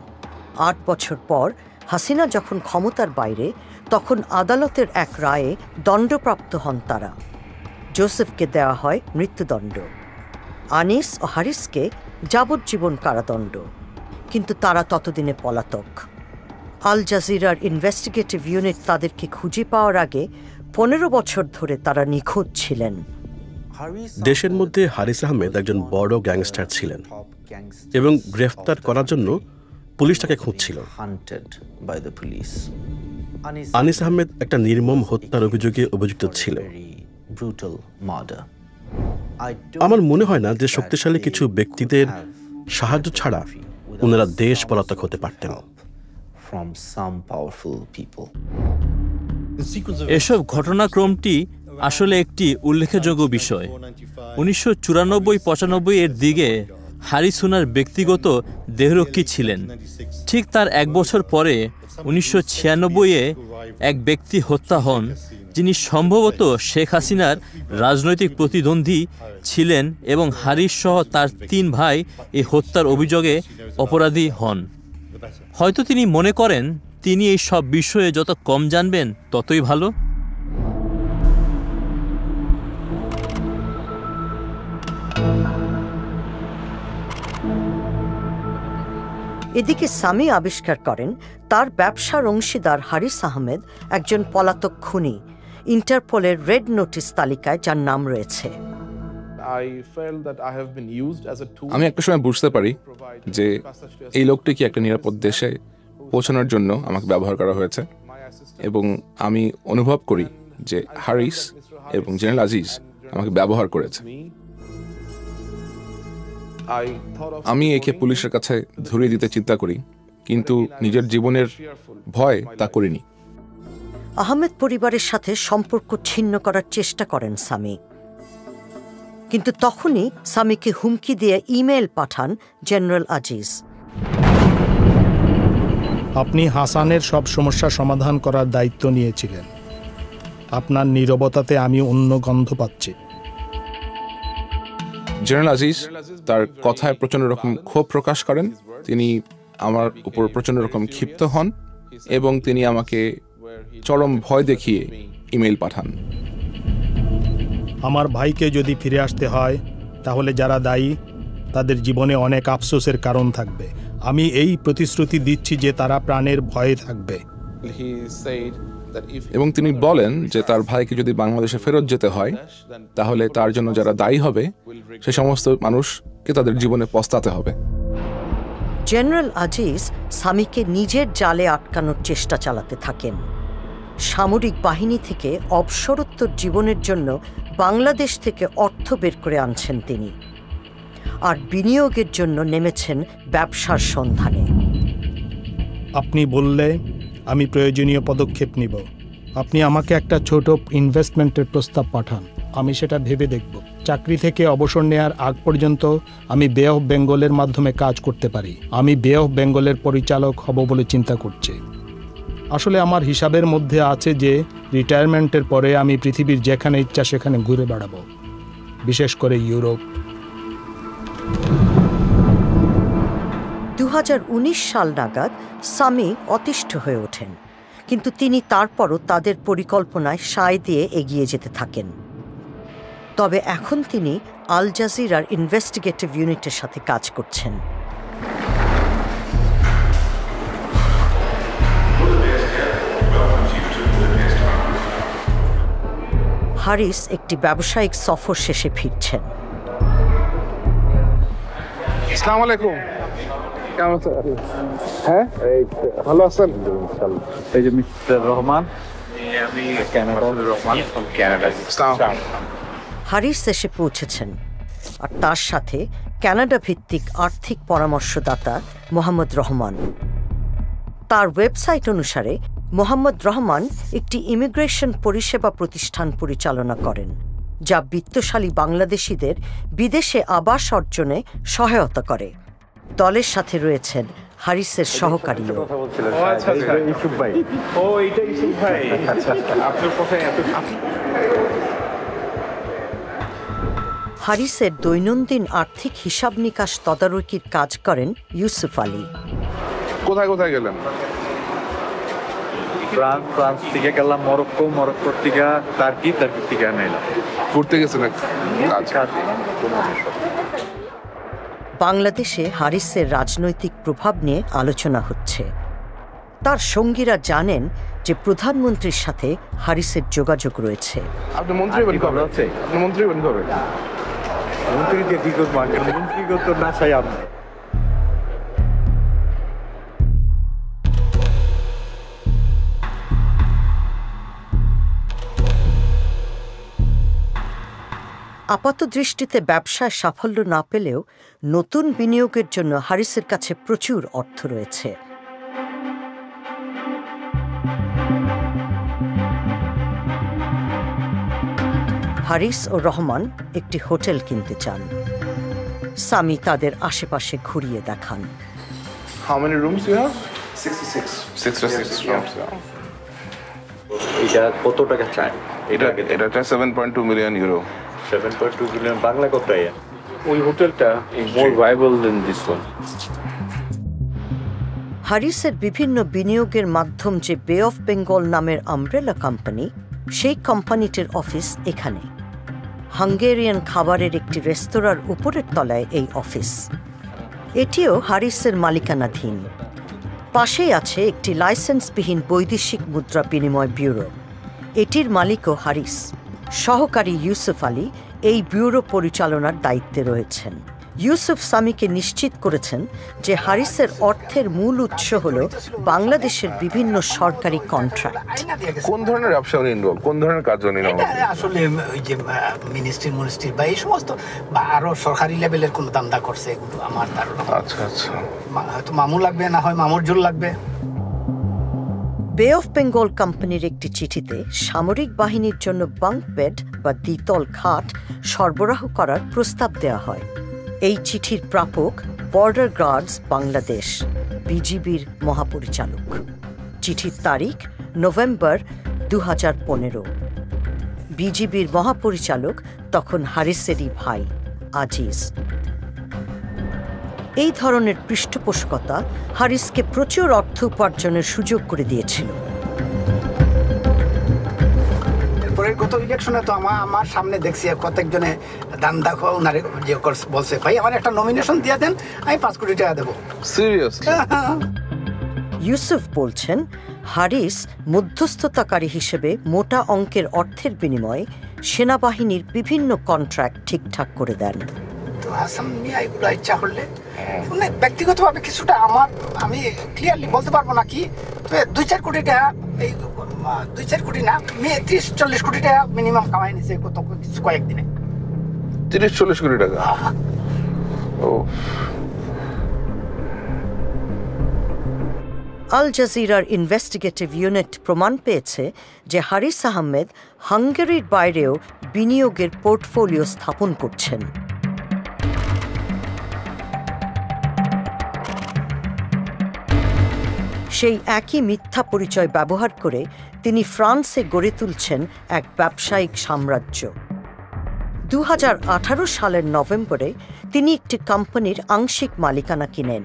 8 বছর পর হাসিনা যখন ক্ষমতার বাইরে, তখন আদালতের এক রায়ে দণ্ডপ্রাপ্ত হন তারা। জোসেফকে দেওয়া হয় মৃত্যুদণ্ড, আনিস ও হারিসকে যাবজ্জীবন কারাদণ্ড, কিন্তু তারা ততদিনে পলাতক। আল জাজিরার ইনভেস্টিগেটিভ ইউনিট তাদেরকে খুঁজে পাওয়ার আগে 15 বছর ধরে তারা নিখোঁজ ছিলেন। দেশের মধ্যে হারিস আহমেদ একজন বড় গ্যাংস্টার ছিলেন এবং গ্রেফতার করার জন্য পুলিশ তাকে খুঁজছিল। আনিস আহমেদ একটা নির্মম হত্যার অভিযোগে অভিযুক্ত ছিল। আমার মনে হয় না যে শক্তিশালী কিছু ব্যক্তিদের সাহায্য ছাড়া ওনারা দেশ পলাতক হতে পারতেন। এসব ঘটনাক্রমটি আসলে একটি উল্লেখযোগ্য বিষয়। 1994-95 এর দিকে হারিস ওনার ব্যক্তিগত দেহরক্ষী ছিলেন। ঠিক তার 1 বছর পরে 1996-এ এক ব্যক্তি হত্যা হন, যিনি সম্ভবত শেখ হাসিনার রাজনৈতিক প্রতিদ্বন্দ্বী ছিলেন, এবং হারিস সহ তার 3 ভাই এই হত্যার অভিযোগে অপরাধী হন। হয়তো তিনি মনে করেন তিনি এই সব বিষয়ে যত কম জানবেন ততই ভালো। এদিকে সামি আবিষ্কার করেন তার ব্যবসার অংশীদার হারিস আহমেদ একজন পলাতক খুনি, ইন্টারপোলের রেড নোটিস তালিকায় যার নাম রয়েছে। আমি একটা সময় বুঝতে পারি যে এই লোকটিকে একটা নিরাপদ দেশে পৌঁছানোর জন্য আমাকে ব্যবহার করা হয়েছে, এবং আমি অনুভব করি যে হারিস এবং জেনারেল আজিজ আমাকে ব্যবহার করেছে। আমি একে পুলিশের কাছে ধরিয়ে দিতে চিন্তা করি, কিন্তু নিজের জীবনের ভয় তা করিনি। আহমেদ পরিবারের সাথে সম্পর্ক ছিন্ন করার চেষ্টা করেন সামি, কিন্তু তখনই সামিকে হুমকি দিয়ে ইমেল পাঠান জেনারেল আজিজ। আপনি হাসানের সব সমস্যা সমাধান করার দায়িত্ব নিয়েছিলেন। আপনার নীরবতাতে আমি অন্য গন্ধ পাচ্ছি। জেনারেল আজিজ তার কথায় প্রচণ্ড রকম ক্ষোভ প্রকাশ করেন। তিনি আমার উপর প্রচণ্ড রকম ক্ষিপ্ত হন এবং তিনি আমাকে চরম ভয় দেখিয়ে ইমেল পাঠান। আমার ভাইকে যদি ফিরে আসতে হয়, তাহলে যারা দায়ী তাদের জীবনে অনেক আফসোসের কারণ থাকবে। আমি এই প্রতিশ্রুতি দিচ্ছি যে তারা প্রাণের ভয়ে থাকবে। এবং তিনি বলেন যে তার ভাইকে যদি বাংলাদেশে ফেরত যেতে হয় তাহলে তার জন্য যারা দায়ী হবে সে সমস্ত মানুষকে তাদের জীবনে পস্তাতে হবে। জেনারেল আজিজ সামিকে নিজের জালে আটকানোর চেষ্টা চালাতে থাকেন। সামরিক বাহিনী থেকে অবসরোত্তর জীবনের জন্য বাংলাদেশ থেকে অর্থ বের করে আনছেন তিনি, আর বিনিয়োগের জন্য নেমেছেন ব্যবসার সন্ধানে। আপনি বললে আমি প্রয়োজনীয় পদক্ষেপ নিব। আপনি আমাকে একটা ছোট ইনভেস্টমেন্টের প্রস্তাব পাঠান, আমি সেটা ভেবে দেখব। চাকরি থেকে অবসর নেয়ার আগ পর্যন্ত আমি বে অফ বেঙ্গলের মাধ্যমে কাজ করতে পারি। আমি বে অফ বেঙ্গলের পরিচালক হব বলে চিন্তা করছি। আসলে আমার হিসাবের মধ্যে আছে যে রিটায়ারমেন্টের পরে আমি পৃথিবীর যেখানে ইচ্ছা সেখানে ঘুরে বেড়াবো, বিশেষ করে ইউরোপ। 2019 সাল নাগাদ সামি অতিষ্ঠ হয়ে ওঠেন, কিন্তু তিনি তারপরও তাদের পরিকল্পনায় সায় দিয়ে এগিয়ে যেতে থাকেন। তবে এখন তিনি আল জাজিরার ইনভেস্টিগেটিভ ইউনিটের সাথে কাজ করছেন। হারিস একটি ব্যবসায়িক সফর শেষে ফিরছেন। আসসালামু আলাইকুম। হ্যাঁ, ভালো আছেন? এই যে মিস্টার রহমান, আমি কানাডা। হারিস এসে পৌঁছেছেন, আর তার সাথে কানাডা ভিত্তিক আর্থিক পরামর্শদাতা মোহাম্মদ রহমান। তার ওয়েবসাইট অনুসারে মোহাম্মদ রহমান একটি ইমিগ্রেশন পরিষেবা প্রতিষ্ঠান পরিচালনা করেন, যা বিত্তশালী বাংলাদেশিদের বিদেশে আবাস অর্জনে সহায়তা করে। দলের সাথে রয়েছেন হারিসের সহকারীও। হারিসের দৈনন্দিন আর্থিক হিসাব নিকাশ তদারকির কাজ করেন ইউসুফ আলী। কোথায় কোথায় গেলেন? ফ্রান্স থেকে গেলাম মরক্কো, মরক্কোর থেকে টার্কি, টার্কি থেকে আনাইলাম। ঘুরতে গেছেন? বাংলাদেশে হারিসের রাজনৈতিক প্রভাব নিয়ে আলোচনা হচ্ছে। তার সঙ্গীরা জানেন যে প্রধানমন্ত্রীর সাথে হারিসের যোগাযোগ রয়েছে। আপনি মন্ত্রী হবেন কবে? আপনি মন্ত্রী হবেন কবে? মন্ত্রী দিয়ে কি করবো? মন্ত্রীগত না চাই আপনি। আপাত দৃষ্টিতে ব্যবসায় সাফল্য না পেলেও নতুন বিনিয়োগের জন্য হারিসের কাছে প্রচুর অর্থ রয়েছে। হারিস ও রহমান একটি হোটেল কিনতে চান। সামি তাদের আশেপাশে ঘুরিয়ে দেখান। How many rooms you have? 66 rooms. এটা কত টাকা চাই? এটা 7.2 million euro. 7.2 million বাংলা কত? ওই হোটেলটা more viable than this one. হারিসের বিভিন্ন বিনিয়োগের মাধ্যম যে বে অফ বেঙ্গল নামের আমব্রেলা কোম্পানি, সেই কোম্পানিটির অফিস এখানে। হাঙ্গেরিয়ান খাবারের একটি রেস্তোরাঁর উপরের তলায় এই অফিস। এটিও হারিসের মালিকানাধীন। পাশেই আছে একটি লাইসেন্সবিহীন বৈদেশিক মুদ্রা বিনিময় ব্যুরো। এটির মালিকও হারিস। সহকারী ইউসুফ আলী এই ব্যুরো পরিচালনার দায়িত্বে রয়েছেন। ইউসুফ সামিকে নিশ্চিত করেছেন যে হারিসের অর্থের মূল উৎস হল বাংলাদেশের বিভিন্ন সরকারি কন্ট্রাক্ট। কোন ধরনের ব্যবসা উনি ইনভলভ? কোন ধরনের কাজ উনি? আসলে ওই যে মিনিস্ট্রি বা এই সমস্ত বা আরো সরকারি লেভেলের কোন দান্দা করছে, এগুলো আমার ধারণা। আচ্ছা আচ্ছা, হয়তো মামু লাগবে, না হয় মামুর জোর লাগবে। বে অফ বেঙ্গল কোম্পানির একটি চিঠিতে সামরিক বাহিনীর জন্য বাঙ্ক বেড বা দ্বিতল খাট সরবরাহ করার প্রস্তাব দেওয়া হয়। এই চিঠির প্রাপক বর্ডার গার্ডস বাংলাদেশ, বিজিবির মহাপরিচালক। চিঠির তারিখ নভেম্বর 2015। বিজিবির মহাপরিচালক তখন হারিসেরই ভাই আজিজ। এই ধরনের পৃষ্ঠপোষকতা হারিসকে প্রচুর অর্থ উপার্জনের সুযোগ করে দিয়েছিল। এরপরের কথা গত ইলেকশনে তো আমার সামনে দেখছি প্রত্যেকজনে দাম দেখো ওনারে যে বলছে ভাই আমার একটা নমিনেশন দিয়ে দেন, আমি 5 কোটি টাকা দেবো। সিরিয়াসলি? ইউসুফ বলছেন হারিস মধ্যস্থতাকারী হিসেবে মোটা অঙ্কের অর্থের বিনিময়ে সেনাবাহিনীর বিভিন্ন কন্ট্রাক্ট ঠিকঠাক করে দেন। তো হাসান মিয়া এগুলো ইচ্ছা করলে মানে ব্যক্তিগতভাবে কিছুটা আমি ক্লিয়ারলি বলতে পারবো না কি, তো 2-4 কোটি টাকা, এই 2-4 কোটি না 30-40 কোটি টাকা মিনিমাম কামাই নিছে কয়েকদিনে। 30-40 কোটি টাকা? ও। আল জাজিরার ইনভেস্টিগেটিভ ইউনিট প্রমাণ পেয়েছে যে হারিস আহমেদ হাঙ্গেরির বাইরেও বিনিয়োগের পোর্টফোলিও স্থাপন করছেন। সেই একই মিথ্যা পরিচয় ব্যবহার করে তিনি ফ্রান্সে গড়ে তুলছেন এক ব্যবসায়িক সাম্রাজ্য। 2018 সালের নভেম্বরে তিনি একটি কোম্পানির আংশিক মালিকানা কিনেন।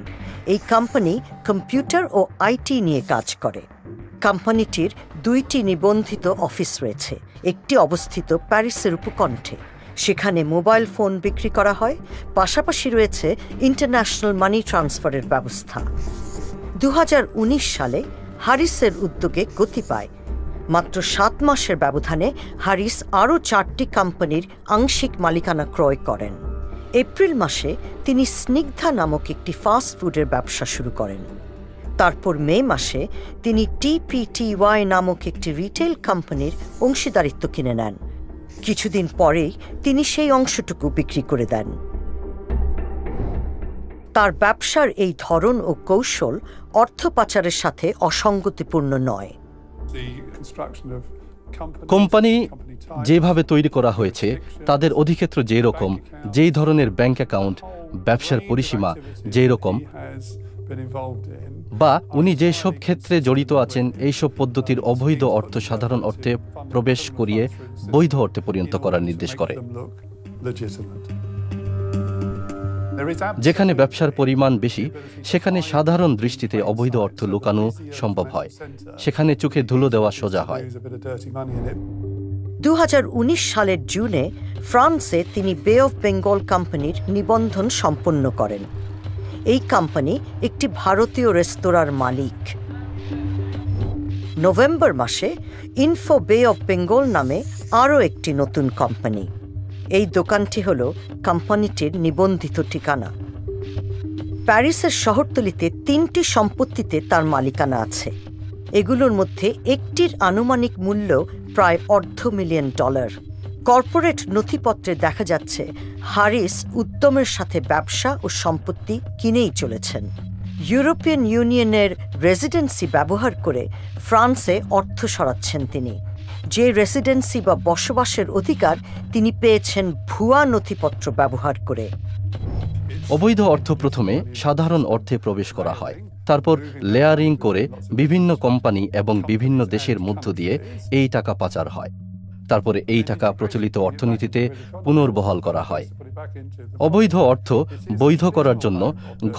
এই কোম্পানি কম্পিউটার ও আইটি নিয়ে কাজ করে। কোম্পানিটির 2টি নিবন্ধিত অফিস রয়েছে, একটি অবস্থিত প্যারিসের উপকণ্ঠে। সেখানে মোবাইল ফোন বিক্রি করা হয়, পাশাপাশি রয়েছে ইন্টারন্যাশনাল মানি ট্রান্সফারের ব্যবস্থা। 2019 সালে হারিসের উদ্যোগে গতি পায়। মাত্র 7 মাসের ব্যবধানে হারিস আরও 4টি কোম্পানির আংশিক মালিকানা ক্রয় করেন। এপ্রিল মাসে তিনি স্নিগ্ধা নামক একটি ফাস্ট ফুডের ব্যবসা শুরু করেন। তারপর মে মাসে তিনি TPTY নামক একটি রিটেল কোম্পানির অংশীদারিত্ব কিনে নেন। কিছুদিন পরেই তিনি সেই অংশটুকু বিক্রি করে দেন। তার ব্যবসার এই ধরন ও কৌশল অর্থ পাচারের সাথে অসঙ্গতিপূর্ণ নয়। কোম্পানি যেভাবে তৈরি করা হয়েছে, তাদের অধিক্ষেত্র যেই রকম, যেই ধরনের ব্যাংক অ্যাকাউন্ট, ব্যবসার পরিসীমা যেই রকম, বা উনি যেসব ক্ষেত্রে জড়িত আছেন, এইসব পদ্ধতির অবৈধ অর্থ সাধারণ অর্থে প্রবেশ করিয়ে বৈধ অর্থে পরিণত করার নির্দেশ করে। যেখানে ব্যবসার পরিমাণ বেশি, সেখানে সাধারণ দৃষ্টিতে অবৈধ অর্থ লুকানো সম্ভব হয়, সেখানে চোখে ধুলো দেওয়া সোজা হয়। 2019 সালের জুনে ফ্রান্সে তিনি বে অফ বেঙ্গল কোম্পানির নিবন্ধন সম্পন্ন করেন। এই কোম্পানি একটি ভারতীয় রেস্তোরাঁর মালিক। নভেম্বর মাসে ইনফো বে অফ বেঙ্গল নামে আরও একটি নতুন কোম্পানি। এই দোকানটি হল কোম্পানিটির নিবন্ধিত ঠিকানা। প্যারিসের শহরতলিতে 3টি সম্পত্তিতে তার মালিকানা আছে। এগুলোর মধ্যে একটির আনুমানিক মূল্য প্রায় $250,000। কর্পোরেট নথিপত্রে দেখা যাচ্ছে হারিস উদ্যমের সাথে ব্যবসা ও সম্পত্তি কিনেই চলেছেন। ইউরোপিয়ান ইউনিয়নের রেসিডেন্সি ব্যবহার করে ফ্রান্সে অর্থ সরাচ্ছেন তিনি। যে রেসিডেন্সি বা বসবাসের অধিকার তিনি পেয়েছেন ভুয়া নথিপত্র ব্যবহার করে। অবৈধ অর্থ প্রথমে সাধারণ অর্থে প্রবেশ করা হয়, তারপর লেয়ারিং করে বিভিন্ন কোম্পানি এবং বিভিন্ন দেশের মধ্য দিয়ে এই টাকা পাচার হয়। তারপরে এই টাকা প্রচলিত অর্থনীতিতে পুনর্বহাল করা হয়। অবৈধ অর্থ বৈধ করার জন্য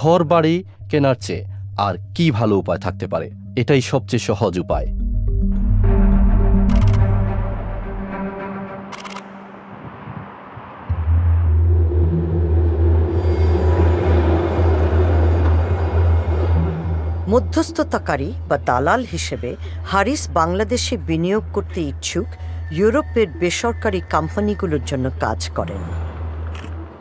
ঘর বাড়ি কেনার চেয়ে আর কি ভালো উপায় থাকতে পারে? এটাই সবচেয়ে সহজ উপায়। মধ্যস্থতাকারী বা দালাল হিসেবে হারিস বাংলাদেশে বিনিয়োগ করতে ইচ্ছুক ইউরোপের বেসরকারি কোম্পানিগুলোর জন্য কাজ করেন।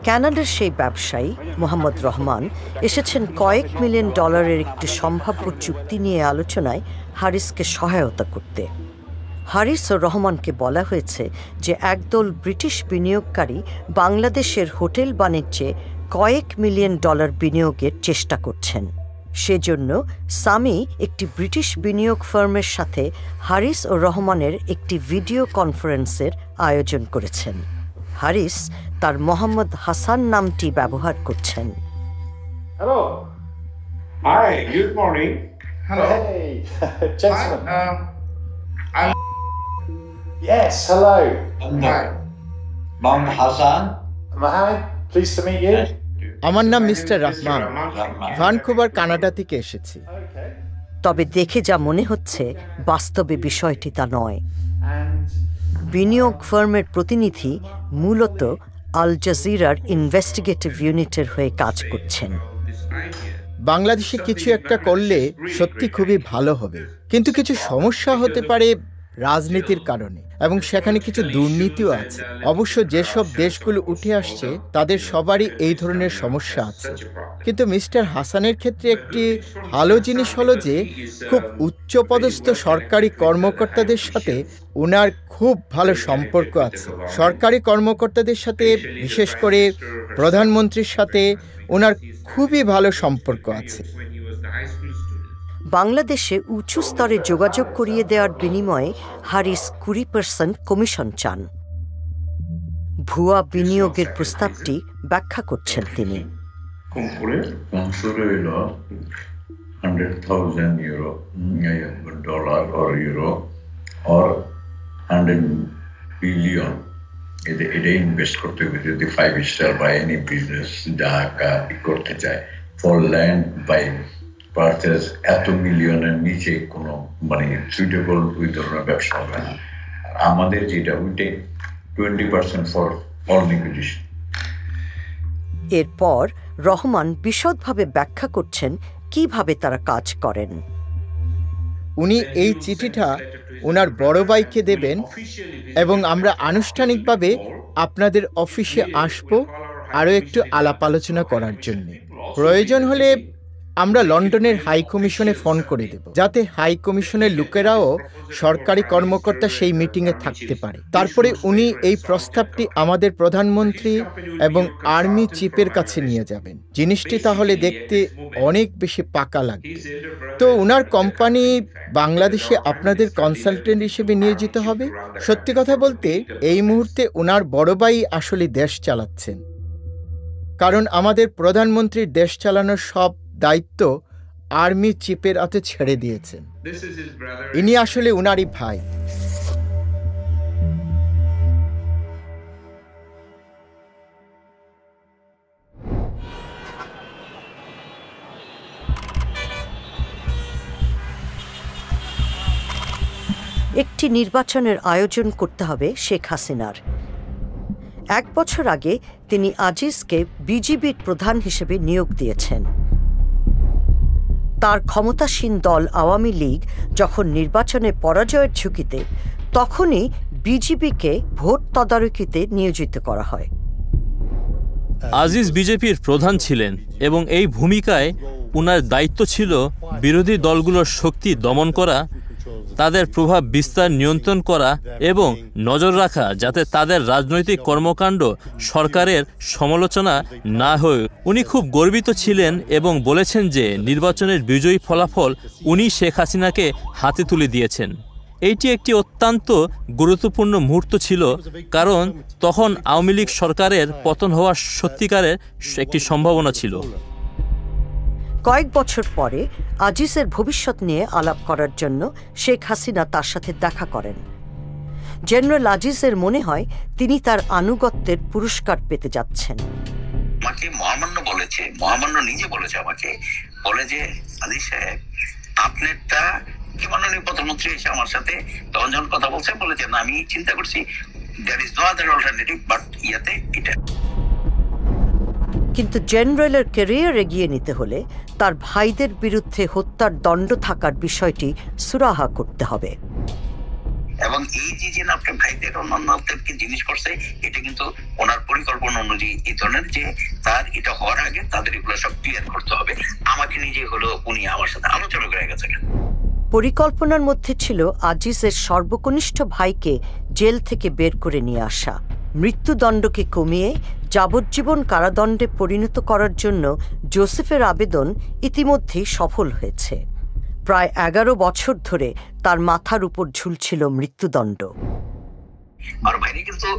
কানাডার সেই ব্যবসায়ী মোহাম্মদ রহমান এসেছেন কয়েক মিলিয়ন ডলারের একটি সম্ভাব্য চুক্তি নিয়ে আলোচনায় হারিসকে সহায়তা করতে। হারিস ও রহমানকে বলা হয়েছে যে একদল ব্রিটিশ বিনিয়োগকারী বাংলাদেশের হোটেল বাণিজ্যে কয়েক মিলিয়ন ডলার বিনিয়োগের চেষ্টা করছেন। সেজন্য সামি একটি ব্রিটিশ বিনিয়োগ ফার্মের সাথে হারিস ও রহমানের একটি ভিডিও কনফারেন্সের আয়োজন করেছেন। হারিস তার মোহাম্মদ হাসান নামটি ব্যবহার করছেন। Hello. Hi, good morning. Hello. Hey, gentlemen. I'm... Yes, hello. Hi. Mohammed Hassan. Mohammed, pleased to meet you. আমার নাম মিস্টার রহমান, ভ্যানকুভার কানাডা থেকে এসেছি। তবে দেখে যা মনে হচ্ছে বাস্তবে বিষয়টি তা নয়। বিনিয়োগ ফার্মের প্রতিনিধি মূলত আল জাজিরার ইনভেস্টিগেটিভ ইউনিটের হয়ে কাজ করছেন। বাংলাদেশে কিছু একটা করলে সত্যি খুবই ভালো হবে, কিন্তু কিছু সমস্যা হতে পারে রাজনীতির কারণে, এবং সেখানে কিছু দুর্নীতিও আছে। অবশ্য যেসব দেশগুলো উঠে আসছে তাদের সবারই এই ধরনের সমস্যা আছে। কিন্তু মিস্টার হাসানের ক্ষেত্রে একটি ভালো জিনিস হলো যে খুব উচ্চপদস্থ সরকারি কর্মকর্তাদের সাথে ওনার খুব ভালো সম্পর্ক আছে। সরকারি কর্মকর্তাদের সাথে, বিশেষ করে প্রধানমন্ত্রীর সাথে ওনার খুবই ভালো সম্পর্ক আছে। বাংলাদেশে উঁচু স্তরে যোগাযোগ করিয়ে দেওয়ার বিনিময়ে হারিস 20% কমিশন চান। ভুয়া বিনিয়োগের প্রস্তাবটি ব্যাখ্যা করছেন তিনি। এটা ইনভেস্ট করতে হবে যদি 5 স্টার বা এনি বিজনেস ঢাকা করতে চায়। ফর ল্যান্ড বাই পারচেজ এত মিলিয়নের নিচে কোনো মানে সুইটেবল ওই ধরনের ব্যবসা হবে না। আমাদের যেটা ওইটাই 20% ফর অল লিকুইডেশন। এরপর রহমান বিশদভাবে ব্যাখ্যা করছেন কিভাবে তারা কাজ করেন। উনি এই চিঠিটা ওনার বড় ভাইকে দেবেন এবং আমরা আনুষ্ঠানিকভাবে আপনাদের অফিসে আসব আরও একটু আলাপ আলোচনা করার জন্য। প্রয়োজন হলে আমরা লন্ডনের হাই কমিশনে ফোন করে দেব, যাতে হাই কমিশনের লোকেরাও সরকারি কর্মকর্তা সেই মিটিংয়ে থাকতে পারে। তারপরে উনি এই প্রস্তাবটি আমাদের প্রধানমন্ত্রী এবং আর্মি চিফের কাছে নিয়ে যাবেন। জিনিসটি তাহলে দেখতে অনেক বেশি পাকা লাগবে। তো ওনার কোম্পানি বাংলাদেশে আপনাদের কনসালটেন্ট হিসেবে নিয়োজিত হবে। সত্যি কথা বলতে এই মুহূর্তে ওনার বড় ভাই আসলে দেশ চালাচ্ছেন, কারণ আমাদের প্রধানমন্ত্রীর দেশ চালানোর সব দায়িত্ব আর্মি চিফের হাতে ছেড়ে দিয়েছেন। ইনি আসলে উনারই ভাই। একটি নির্বাচনের আয়োজন করতে হবে শেখ হাসিনার। 1 বছর আগে তিনি আজিজকে বিজিবির প্রধান হিসেবে নিয়োগ দিয়েছেন। তার ক্ষমতাসীন দল আওয়ামী লীগ যখন নির্বাচনে পরাজয়ের ঝুঁকিতে, তখনই বিজিবিকে ভোট তদারকিতে নিয়োজিত করা হয়। আজিজ বিজেপির প্রধান ছিলেন এবং এই ভূমিকায় উনার দায়িত্ব ছিল বিরোধী দলগুলোর শক্তি দমন করা, তাদের প্রভাব বিস্তার নিয়ন্ত্রণ করা এবং নজর রাখা যাতে তাদের রাজনৈতিক কর্মকাণ্ড সরকারের সমালোচনা না হয়। উনি খুব গর্বিত ছিলেন এবং বলেছেন যে নির্বাচনের বিজয়ী ফলাফল উনি শেখ হাসিনাকে হাতে তুলে দিয়েছেন। এইটি একটি অত্যন্ত গুরুত্বপূর্ণ মুহূর্ত ছিল, কারণ তখন আওয়ামী লীগ সরকারের পতন হওয়ার সত্যিকারের একটি সম্ভাবনা ছিল। কয়েক বছর পরে আজিজের ভবিষ্যৎ নিয়ে আলাপ করার জন্য শেখ হাসিনা তার সাথে দেখা করেন। জেনারেল আজিজের মনে হয় তিনি তার আনুগত্যের পুরস্কার পেতে যাচ্ছেন। আমাকে মহামান্য বলেছে, মহামান্য নিজে বলেছে আমাকে, বলে যে আজিজ সাহেব আপনারটা কি মাননীয় প্রধানমন্ত্রী এসে আমার সাথে তখন যখন কথা বলছে বলেছে না আমি চিন্তা করছি there is no other alternative but ইয়াতে এটা। কিন্তু জেনারেলের ক্যারিয়ার এগিয়ে নিতে হলে তার ভাইদের বিরুদ্ধে হত্যার দণ্ড থাকার বিষয়টি সুরাহা করতে হবে। এবং এই যে আপনার ভাইদের অন্যান্যদেরকে জিনিস করছে, এটা কিন্তু ওনার পরিকল্পনা অনুযায়ী এই ধরনের যে তার এটা হওয়ার আগে তাদের এগুলো সব ক্লিয়ার করতে হবে। আমাকে নিজে হলো উনি আমার সাথে আলোচনা করে গেছে। পরিকল্পনার মধ্যে ছিল আজিজের সর্বকনিষ্ঠ ভাইকে জেল থেকে বের করে নিয়ে আসা, মৃত্যুদণ্ডকে কমিয়ে যাবজ্জীবন কারাদণ্ডে পরিণত করার জন্য জোসেফের আবেদন ইতিমধ্যেই সফল হয়েছে। প্রায় 11 বছর ধরে তার মাথার উপর ঝুলছিল মৃত্যুদণ্ড। আর ভাইরে কিন্তু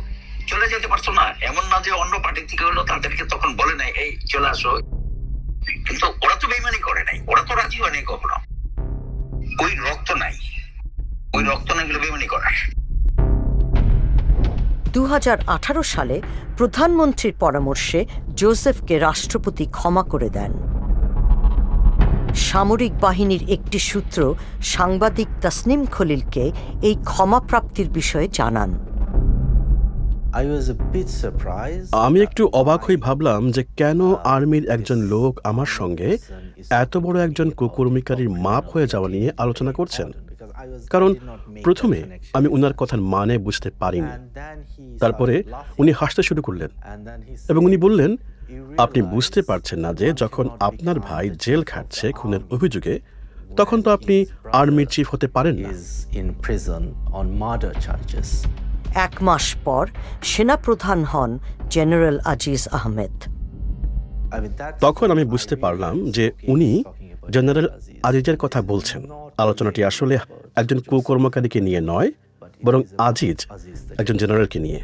চলে যেতে পারতো না, এমন না যে অন্য পার্টি থেকে হলো তাদেরকে তখন বলে নাই এই চলে আসো, কিন্তু ওরা তো বেইমানি করে নাই, ওরা তো রাজি হয় নাই কখনো। ওই রক্ত নাই, ওই রক্ত নাই গুলো বেইমানি করার। 2018 সালে প্রধানমন্ত্রীর পরামর্শে জোসেফকে রাষ্ট্রপতি ক্ষমা করে দেন। সামরিক বাহিনীর একটি সূত্র সাংবাদিক তাসনিম খলিলকে এই ক্ষমাপ্রাপ্তির বিষয়ে জানান। আমি একটু অবাক হয়ে ভাবলাম যে কেন আর্মির একজন লোক আমার সঙ্গে এত বড় একজন কুকর্মিকারীর মাপ হয়ে যাওয়া নিয়ে আলোচনা করছেন, কারণ প্রথমে আমি উনার কথার মানে বুঝতে পারিনি। তারপরে উনি হাসতে শুরু করলেন এবং উনি বললেন, আপনি বুঝতে পারছেন না যে যখন আপনার ভাই জেল খাটছে খুনের অভিযোগে, তখন তো আপনি আর্মির চিফ হতে পারেন না। 1 মাস পর সেনাপ্রধান হন জেনারেল আজিজ আহমেদ। তখন আমি বুঝতে পারলাম যে উনি জেনারেল আজিজের কথা বলছেন। আলোচনাটি আসলে একজন কুকর্মকারীকে নিয়ে নয়, বরং আজিজ একজন জেনারেলকে নিয়ে।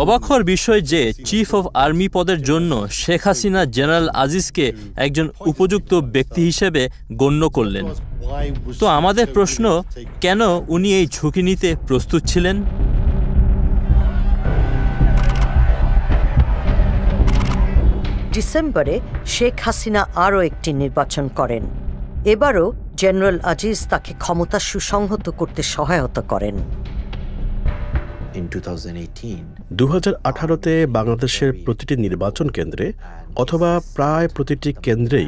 অবাক হওয়ার বিষয় যে চিফ অফ আর্মি পদের জন্য শেখ হাসিনা জেনারেল আজিজকে একজন উপযুক্ত ব্যক্তি হিসেবে গণ্য করলেন। তো আমাদের প্রশ্ন, কেন উনি এই ঝুঁকি নিতে প্রস্তুত ছিলেন? ডিসেম্বরে শেখ হাসিনা আরও একটি নির্বাচন করেন। এবারও জেনারেল আজিজ তাকে ক্ষমতা সুসংহত করতে সহায়তা করেন। 2018-তে বাংলাদেশের প্রতিটি নির্বাচন কেন্দ্রে অথবা প্রায় প্রতিটি কেন্দ্রেই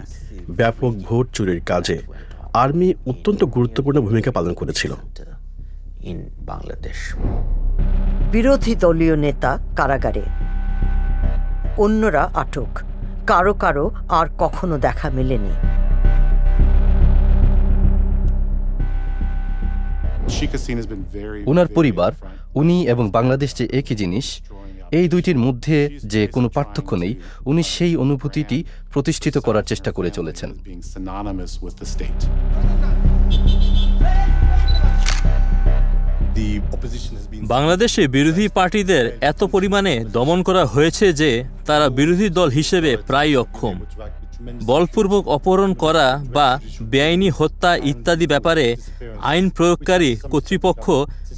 ব্যাপক ভোট চুরির কাজে আর্মি অত্যন্ত গুরুত্বপূর্ণ ভূমিকা পালন করেছিল। বিরোধী দলীয় নেতা কারাগারে, অন্যরা আটক, কারো কারো আর কখনো দেখা মেলেনি। উনার পরিবার, উনি এবং বাংলাদেশ যে একই জিনিস, এই দুইটির মধ্যে যে কোনো পার্থক্য নেই, উনি সেই অনুভূতিটি প্রতিষ্ঠিত করার চেষ্টা করে চলেছেন। বাংলাদেশে বিরোধী পার্টিদের এত পরিমাণে দমন করা হয়েছে যে তারা বিরোধী দল হিসেবে প্রায় অক্ষম। বলপূর্বক অপহরণ করা বা বেআইনি হত্যা ইত্যাদি ব্যাপারে আইন প্রয়োগকারী কর্তৃপক্ষ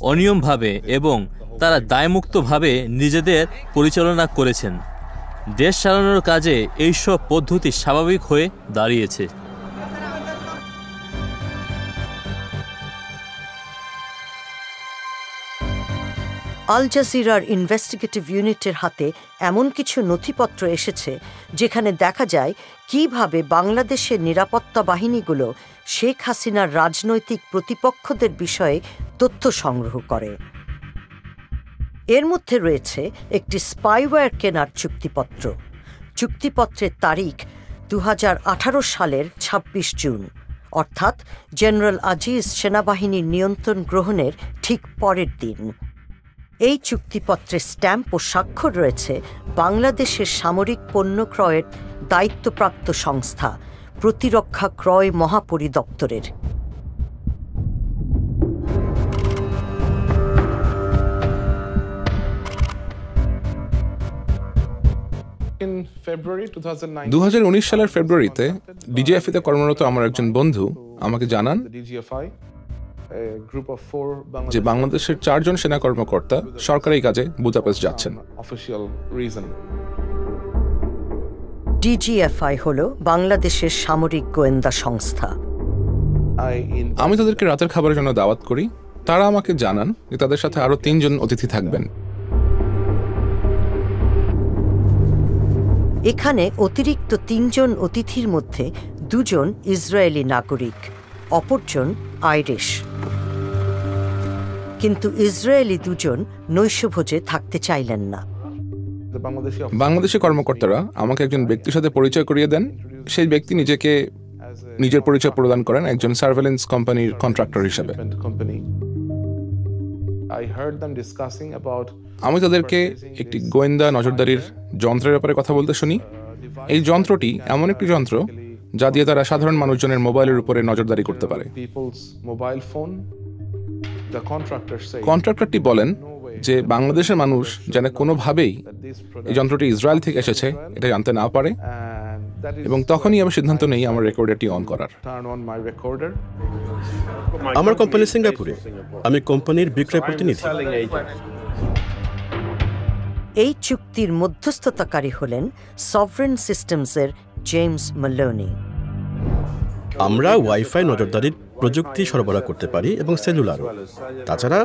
অনিয়মভাবে এবং তারা দায়মুক্তভাবে নিজেদের পরিচালনা করেছেন। দেশ চালানোর কাজে এইসব পদ্ধতি স্বাভাবিক হয়ে দাঁড়িয়েছে। আল জাজিরার ইনভেস্টিগেটিভ ইউনিটের হাতে এমন কিছু নথিপত্র এসেছে যেখানে দেখা যায় কিভাবে বাংলাদেশের নিরাপত্তা বাহিনীগুলো শেখ হাসিনার রাজনৈতিক প্রতিপক্ষদের বিষয়ে তথ্য সংগ্রহ করে। এর মধ্যে রয়েছে একটি স্পাইওয়্যার কেনার চুক্তিপত্র। চুক্তিপত্রের তারিখ 2018 সালের 26 জুন, অর্থাৎ জেনারেল আজিজ সেনাবাহিনীর নিয়ন্ত্রণ গ্রহণের ঠিক পরের দিন। এই চুক্তিপত্রে স্ট্যাম্প ও স্বাক্ষর রয়েছে বাংলাদেশের সামরিক পণ্য ক্রয়ের দায়িত্বপ্রাপ্ত সংস্থা প্রতিরক্ষা ক্রয় মহাপরিদপ্তরের। সালের ফেব্রুয়ারিতে ডিজিএফআই-তে কর্মরত আমার একজন বন্ধু আমাকে জানান যে বাংলাদেশের 4 জন সেনা কর্মকর্তা সরকারি কাজে বুদাপেস্ট যাচ্ছেন। ডিজিএফআই হল বাংলাদেশের সামরিক গোয়েন্দা সংস্থা। আমি তাদেরকে রাতের খাবারের জন্য দাওয়াত করি। তারা আমাকে জানান যে তাদের সাথে আরো 3 জন অতিথি থাকবেন। এখানে অতিরিক্ত 3 জন অতিথির মধ্যে 2 জন ইসরায়েলি নাগরিক, অপরজন আইরিশ। কিন্তু ইসরায়েলি 2 জন নৈশভোজে থাকতে চাইলেন না। বাংলাদেশি কর্মকর্তারা আমাকে একজন ব্যক্তির সাথে পরিচয় করিয়ে দেন। সেই ব্যক্তি নিজের পরিচয় প্রদান করেন একজন সার্ভেলেন্স কোম্পানির কন্ট্রাক্টর হিসেবে। আমি তাদেরকে একটি গোয়েন্দা নজরদারির যন্ত্রের ব্যাপারে কথা বলতে শুনি। এই যন্ত্রটি এমন একটি যন্ত্র যা দিয়ে তারা সাধারণ মানুষজনের মোবাইলের উপরে নজরদারি করতে পারে। কন্ট্রাক্টরটি বলেন যে বাংলাদেশের মানুষ যেন কোনোভাবেই এই যন্ত্রটি ইসরায়েল থেকে এসেছে এটা জানতে না পারে, এবং তখনই আমি সিদ্ধান্ত নেই আমার রেকর্ডারটি অন করার। আমার কোম্পানি সিঙ্গাপুরে, আমি কোম্পানির বিক্রয় প্রতিনিধি। এই চুক্তির মধ্যস্থতাকারী হলেন সভরেন সিস্টেমসের জেমস ম্যালোনি। আমরা ওয়াইফাই নজরদারির প্রযুক্তি সরবরাহ করতে পারি এবং সেলুলারও। তাছাড়া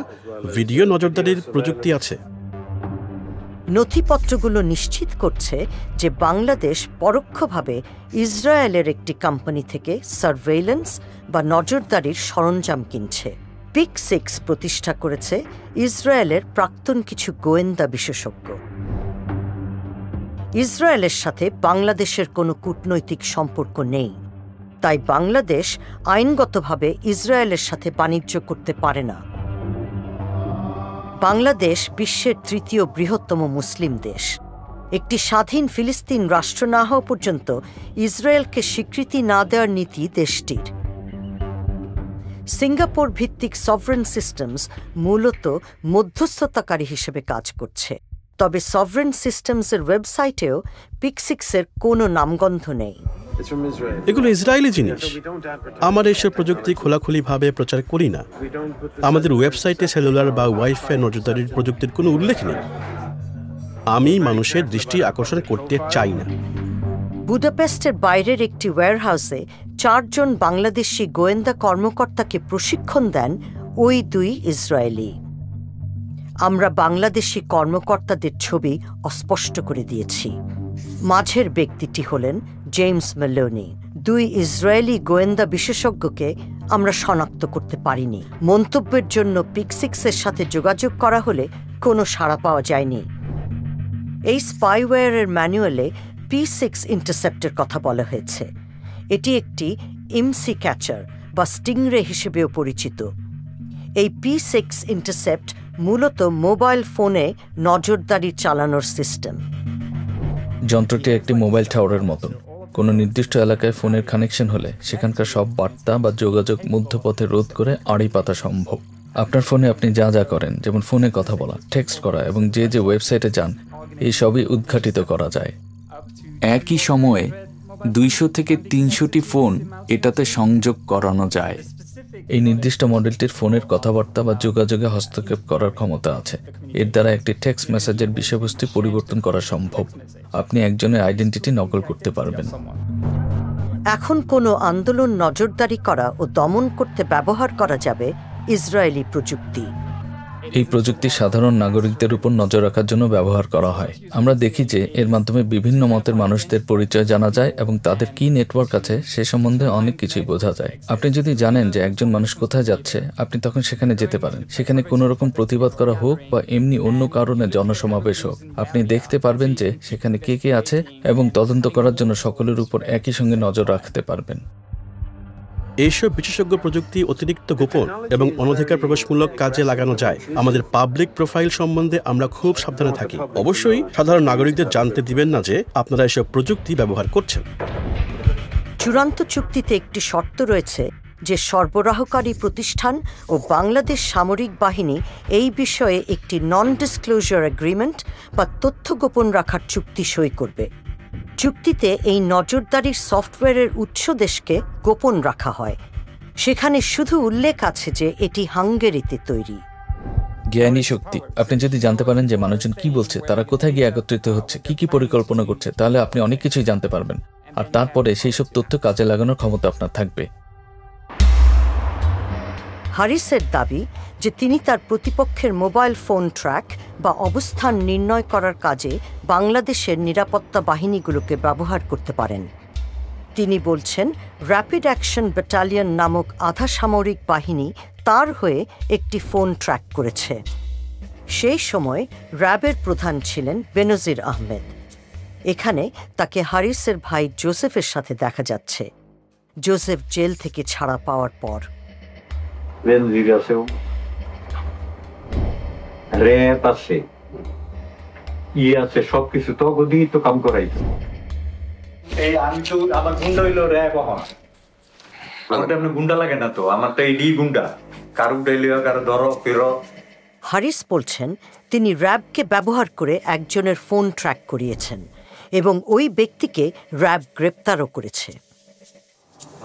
ভিডিও নজরদারির প্রযুক্তি আছে। নথিপত্রগুলো নিশ্চিত করছে যে বাংলাদেশ পরোক্ষভাবে ইসরায়েলের একটি কোম্পানি থেকে সার্ভেইলেন্স বা নজরদারির সরঞ্জাম কিনছে। PIC6 প্রতিষ্ঠা করেছে ইসরায়েলের প্রাক্তন কিছু গোয়েন্দা বিশেষজ্ঞ। ইসরায়েলের সাথে বাংলাদেশের কোনো কূটনৈতিক সম্পর্ক নেই, তাই বাংলাদেশ আইনগতভাবে ইসরায়েলের সাথে বাণিজ্য করতে পারে না। বাংলাদেশ বিশ্বের তৃতীয় বৃহত্তম মুসলিম দেশ। একটি স্বাধীন ফিলিস্তিন রাষ্ট্র না হওয়া পর্যন্ত ইসরায়েলকে স্বীকৃতি না দেওয়ার নীতি দেশটির। সিঙ্গাপুর ভিত্তিক সভরেন সিস্টেমস মূলত মধ্যস্থতাকারী হিসেবে কাজ করছে, তবে সভরেন সিস্টেমসের ওয়েবসাইটেও PIC6-এর কোনো নামগন্ধ নেই। এগুলো ইসরায়েলি জিনিস। আমার এইসব প্রযুক্তি খোলাখুলিভাবে প্রচার করি না। আমাদের ওয়েবসাইটে সেলুলার বা ওয়াইফাই নজরদারির প্রযুক্তির কোনো উল্লেখ নেই। আমি মানুষের দৃষ্টি আকর্ষণ করতে চাই না। বুদাপেস্টের বাইরের একটি ওয়্যারহাউসে 4 জন বাংলাদেশি গোয়েন্দা কর্মকর্তাকে প্রশিক্ষণ দেন ওই 2 ইসরায়েলি। আমরা বাংলাদেশি কর্মকর্তাদের ছবি অস্পষ্ট করে দিয়েছি। মাঝের ব্যক্তিটি হলেন জেমস মেলোনি। 2 ইসরায়েলি গোয়েন্দা বিশেষজ্ঞকে আমরা শনাক্ত করতে পারিনি। মন্তব্যের জন্য PIC6-এর সাথে যোগাযোগ করা হলে কোনো সাড়া পাওয়া যায়নি। এই স্পাইওয়্যারের ম্যানুয়ালে P6 ইন্টারসেপ্টের কথা বলা হয়েছে। এটি একটি ইমসি ক্যাচার বা স্টিংরে হিসেবেও পরিচিত। এই P6 ইন্টারসেপ্ট মূলত মোবাইল ফোনে নজরদারি চালানোর সিস্টেম। যন্ত্রটি একটি মোবাইল টাওয়ারের মতন। কোনো নির্দিষ্ট এলাকায় ফোনের কানেকশন হলে সেখানকার সব বার্তা বা যোগাযোগ মধ্যপথে রোধ করে আড়ি পাতা সম্ভব। আপনার ফোনে আপনি যা যা করেন, যেমন ফোনে কথা বলা, টেক্সট করা এবং যে ওয়েবসাইটে যান, এই সবই উদ্ঘাটিত করা যায়। একই সময়ে 200 থেকে 300টি ফোন এটাতে সংযোগ করানো যায়। এই নির্দিষ্ট মডেলটির ফোনের কথাবার্তা বা যোগাযোগে হস্তক্ষেপ করার ক্ষমতা আছে। এর দ্বারা একটি টেক্সট মেসেজের বিষয়বস্তু পরিবর্তন করা সম্ভব। আপনি একজনের আইডেন্টিটি নকল করতে পারবেন। এখন কোনো আন্দোলন নজরদারি করা ও দমন করতে ব্যবহার করা যাবে ইসরায়েলি প্রযুক্তি। এই প্রযুক্তি সাধারণ নাগরিকদের উপর নজর রাখার জন্য ব্যবহার করা হয়। আমরা দেখি যে এর মাধ্যমে বিভিন্ন মতের মানুষদের পরিচয় জানা যায় এবং তাদের কি নেটওয়ার্ক আছে সে সম্বন্ধে অনেক কিছুই বোঝা যায়। আপনি যদি জানেন যে একজন মানুষ কোথায় যাচ্ছে, আপনি তখন সেখানে যেতে পারেন। সেখানে কোনো রকম প্রতিবাদ করা হোক বা এমনি অন্য কারণে জনসমাবেশ হোক, আপনি দেখতে পারবেন যে সেখানে কে কে আছে এবং তদন্ত করার জন্য সকলের উপর একই সঙ্গে নজর রাখতে পারবেন। এইসব বিশেষজ্ঞ প্রযুক্তি অতিরিক্ত গোপন এবং অনধিকার প্রবেশমূলক কাজে লাগানো যায়। আমাদের পাবলিক প্রোফাইল সম্বন্ধে আমরা খুব সাবধানে থাকি। অবশ্যই সাধারণ নাগরিকদের জানতে দিবেন না যে আপনারা এসব প্রযুক্তি ব্যবহার করছেন। চূড়ান্ত চুক্তিতে একটি শর্ত রয়েছে যে সরবরাহকারী প্রতিষ্ঠান ও বাংলাদেশ সামরিক বাহিনী এই বিষয়ে একটি নন ডিসক্লোজার এগ্রিমেন্ট বা তথ্য গোপন রাখার চুক্তি সই করবে। চুক্তিতে এই নজরদারির সফটওয়্যারের উৎস দেশকে গোপন রাখা হয়। সেখানে শুধু উল্লেখ আছে যে এটি হাঙ্গেরিতে তৈরি। জ্ঞানী শক্তি। আপনি যদি জানতে পারেন যে মানুষজন কি বলছে, তারা কোথায় গিয়ে একত্রিত হচ্ছে, কি পরিকল্পনা করছে, তাহলে আপনি অনেক কিছুই জানতে পারবেন। আর তারপরে সেই সব তথ্য কাজে লাগানোর ক্ষমতা আপনার থাকবে। হারিসের দাবি যে তিনি তার প্রতিপক্ষের মোবাইল ফোন ট্র্যাক বা অবস্থান নির্ণয় করার কাজে বাংলাদেশের নিরাপত্তা বাহিনীগুলোকে ব্যবহার করতে পারেন। তিনি বলছেন, র্যাপিড অ্যাকশন ব্যাটালিয়ন নামক আধা সামরিক বাহিনী তার হয়ে একটি ফোন ট্র্যাক করেছে। সেই সময় র্যাবের প্রধান ছিলেন বেনজির আহমেদ। এখানে তাকে হারিসের ভাই জোসেফের সাথে দেখা যাচ্ছে। জোসেফ জেল থেকে ছাড়া পাওয়ার পর র্যাব আছে, আছে, সবকিছু তো দিয়েই তো কাম করাইতো। এই আমি তো আমার গুন্ডা হইলো র্যাব। আমার তো এমনি গুন্ডা লাগে না তো, আমার তো এই গুন্ডা, কারো উঠাইলে কারো ধরো ফেরো। হারিস বলছেন তিনি র্যাবকে ব্যবহার করে একজনের ফোন ট্র্যাক করিয়েছেন এবং ওই ব্যক্তিকে র্যাব গ্রেপ্তারও করেছে।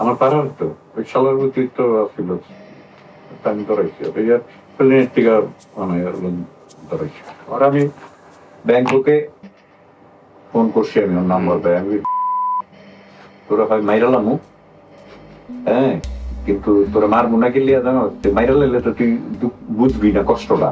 আমার পাড়ার তো ওই শালার প্রতি তো ছিল, আমি ধরাইছি প্লেনের থেকে ধরাইছি। আর আমি ব্যাংককে ফোন করছি, আমি ওর নাম্বার পাই, আমি তোরা ভাই মাইরালামু, হ্যাঁ, কিন্তু তোরা মারবো না গেলে জানো মাইরা লাইলে তো তুই বুঝবি না কষ্টটা।